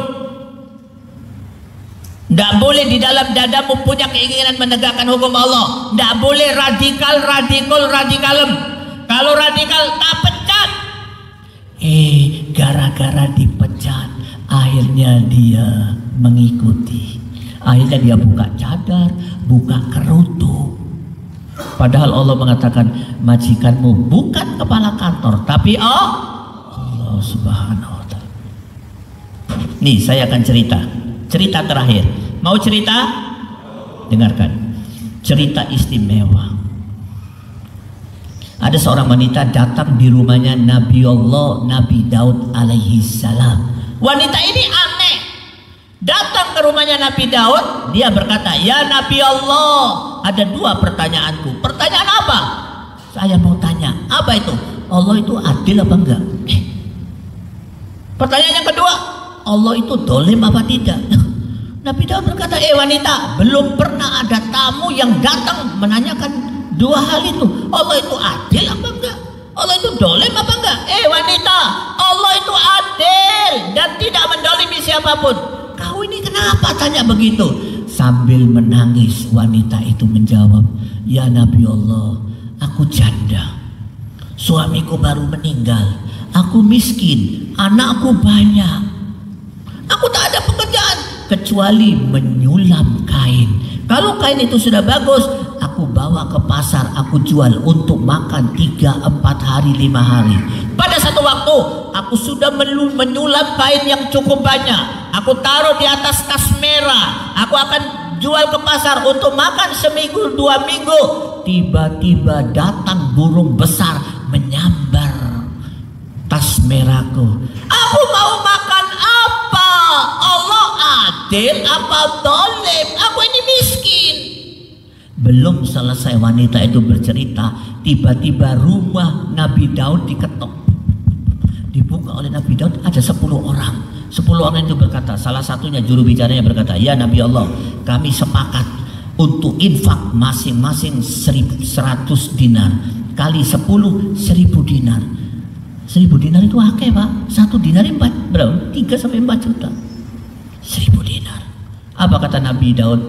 A: Tidak boleh di dalam dadamu punya keinginan menegakkan hukum Allah. Tidak boleh radikalem. Kalau radikal tak pecat. Gara-gara dipecat, akhirnya dia mengikuti. Akhirnya dia buka cadar, buka kerudung. Padahal Allah mengatakan majikanmu bukan kepala kantor, tapi Allah Subhanahu wa ta'ala. Nih saya akan cerita terakhir. Mau cerita? Dengarkan. Cerita istimewa. Ada seorang wanita datang di rumahnya Nabi Allah, Nabi Daud alaihi salam. Wanita ini aneh. Datang ke rumahnya Nabi Daud, dia berkata, "Ya Nabi Allah, ada dua pertanyaanku." "Pertanyaan apa?" "Saya mau tanya, apa itu? Allah itu adil apa enggak?" Pertanyaan yang kedua, "Allah itu dolim apa tidak?" Nabi Daud berkata, wanita, belum pernah ada tamu yang datang menanyakan dua hal itu. Allah itu adil apa enggak? Allah itu dolim apa enggak? Wanita, Allah itu adil dan tidak mendolimi siapapun. Kau ini kenapa tanya begitu? Sambil menangis wanita itu menjawab, "Ya Nabi Allah, aku janda. Suamiku baru meninggal. Aku miskin, anakku banyak. Aku tak ada pekerjaan kecuali menyulam kain. Kalau kain itu sudah bagus, aku bawa ke pasar, aku jual untuk makan 3-4 hari 5 hari. Pada satu waktu aku sudah menyulam kain yang cukup banyak. Aku taruh di atas tas merah. Aku akan jual ke pasar untuk makan seminggu 2 minggu. Tiba-tiba datang burung besar menyambar tas merahku. Aku mau makan apa? Allah adil apa dolim? Aku ini miskin." Belum selesai wanita itu bercerita, tiba-tiba rumah Nabi Daud diketok. Dibuka oleh Nabi Daud, ada 10 orang. 10 orang itu berkata, salah satunya juru bicaranya berkata, "Ya Nabi Allah, kami sepakat untuk infak masing-masing 100 dinar. Kali 10, 1000 dinar. 1000 dinar itu akeh Pak. 1 dinar berapa? 3-4 juta. 1000 dinar. Apa kata Nabi Daud?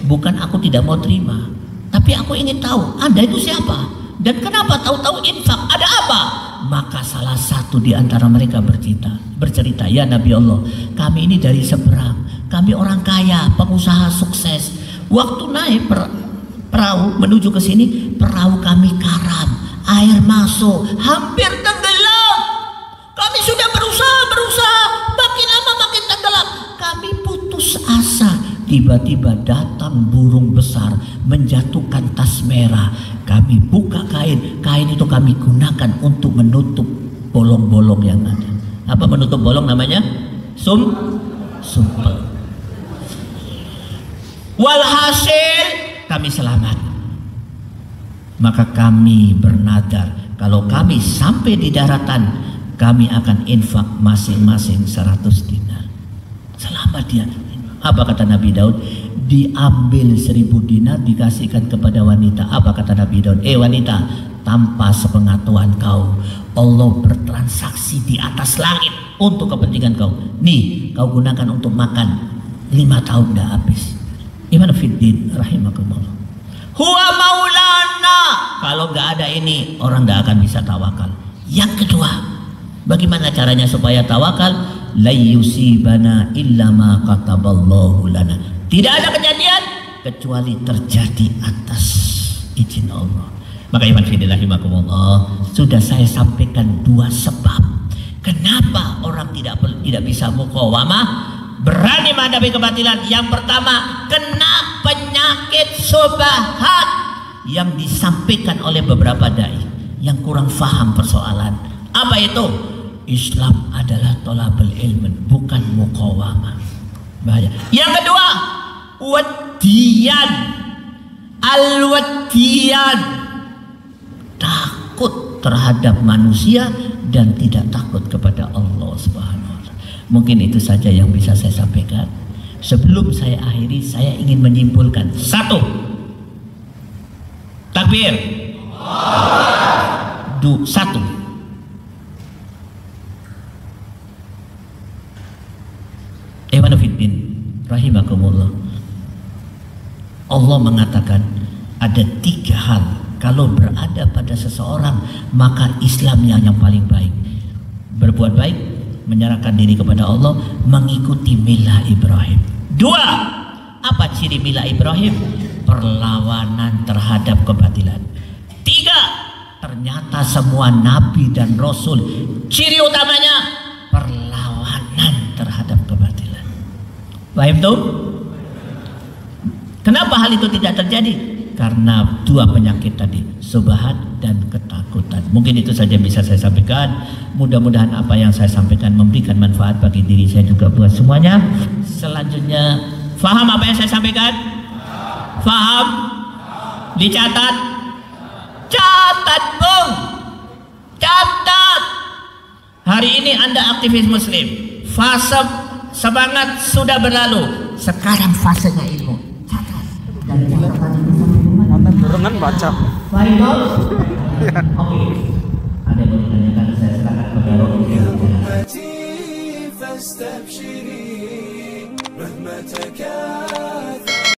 A: Bukan aku tidak mau terima, tapi aku ingin tahu Anda itu siapa dan kenapa tahu-tahu infak, ada apa? Maka salah satu di antara mereka bercerita, "Ya Nabi Allah, kami ini dari seberang. Kami orang kaya, pengusaha sukses. Waktu naik perahu menuju ke sini, perahu kami karam, air masuk, hampir tenggelam. Kami sudah berusaha, makin lama makin tenggelam. Kami putus asa. Tiba-tiba datang burung besar menjatuhkan tas merah. Kami buka kain itu kami gunakan untuk menutup bolong-bolong yang ada." Apa menutup bolong namanya? Sumpel. Walhasil kami selamat. Maka kami bernadar, kalau kami sampai di daratan, kami akan infak masing-masing 100 dinar. Selamat dia. Apa kata Nabi Daud? Diambil 1000 dinar dikasihkan kepada wanita. Apa kata Nabi Daud? Wanita, tanpa sepengetahuan kau, Allah bertransaksi di atas langit untuk kepentingan kau. Nih, kau gunakan untuk makan 5 tahun dah habis. Iman fiddin rahimakumullah. Huwa maulana. Kalau nggak ada ini, orang nggak akan bisa tawakal. Yang kedua, bagaimana caranya supaya tawakal? La yusibana illa ma kataballahu lana. Tidak ada kejadian kecuali terjadi atas izin Allah. Maka iman fillah rahimakumullah, sudah saya sampaikan 2 sebab kenapa orang tidak bisa muqawamah, berani menghadapi kebatilan. Yang pertama, kena penyakit syubhat yang disampaikan oleh beberapa dai yang kurang faham persoalan. Apa itu? Islam adalah thalabul ilm, bukan muqawamah. Bahaya. Yang kedua, wadiyan. Al-wadiyan, takut terhadap manusia dan tidak takut kepada Allah Subhanahu wa ta'ala. Mungkin itu saja yang bisa saya sampaikan. Sebelum saya akhiri, saya ingin menyimpulkan 1. Takbir. 1. Rahimakumullah. Allah mengatakan ada 3 hal kalau berada pada seseorang, maka Islamnya yang paling baik. Berbuat baik, menyerahkan diri kepada Allah, mengikuti milah Ibrahim. 2. Apa ciri milah Ibrahim? Perlawanan terhadap kebatilan. 3. Ternyata semua nabi dan rasul ciri utamanya perlawanan terhadap kebatilan. Paham tuh? Kenapa hal itu tidak terjadi? karena dua penyakit tadi, subhat dan ketakutan. Mungkin itu saja bisa saya sampaikan. Mudah-mudahan apa yang saya sampaikan memberikan manfaat bagi diri saya juga buat semuanya. Selanjutnya, faham apa yang saya sampaikan? Faham? Dicatat? Catat, Bung. Catat. Hari ini Anda aktivis Muslim. Fase semangat sudah berlalu. Sekarang fasenya ilmu. Catat. Dari catatan itu sampai rumah.
D: Mantan dorongan baca.
A: Faridol? Oke. Ada yang menanyakan, saya silakan kepada
B: أمتي فاستبشري مهما تكاثر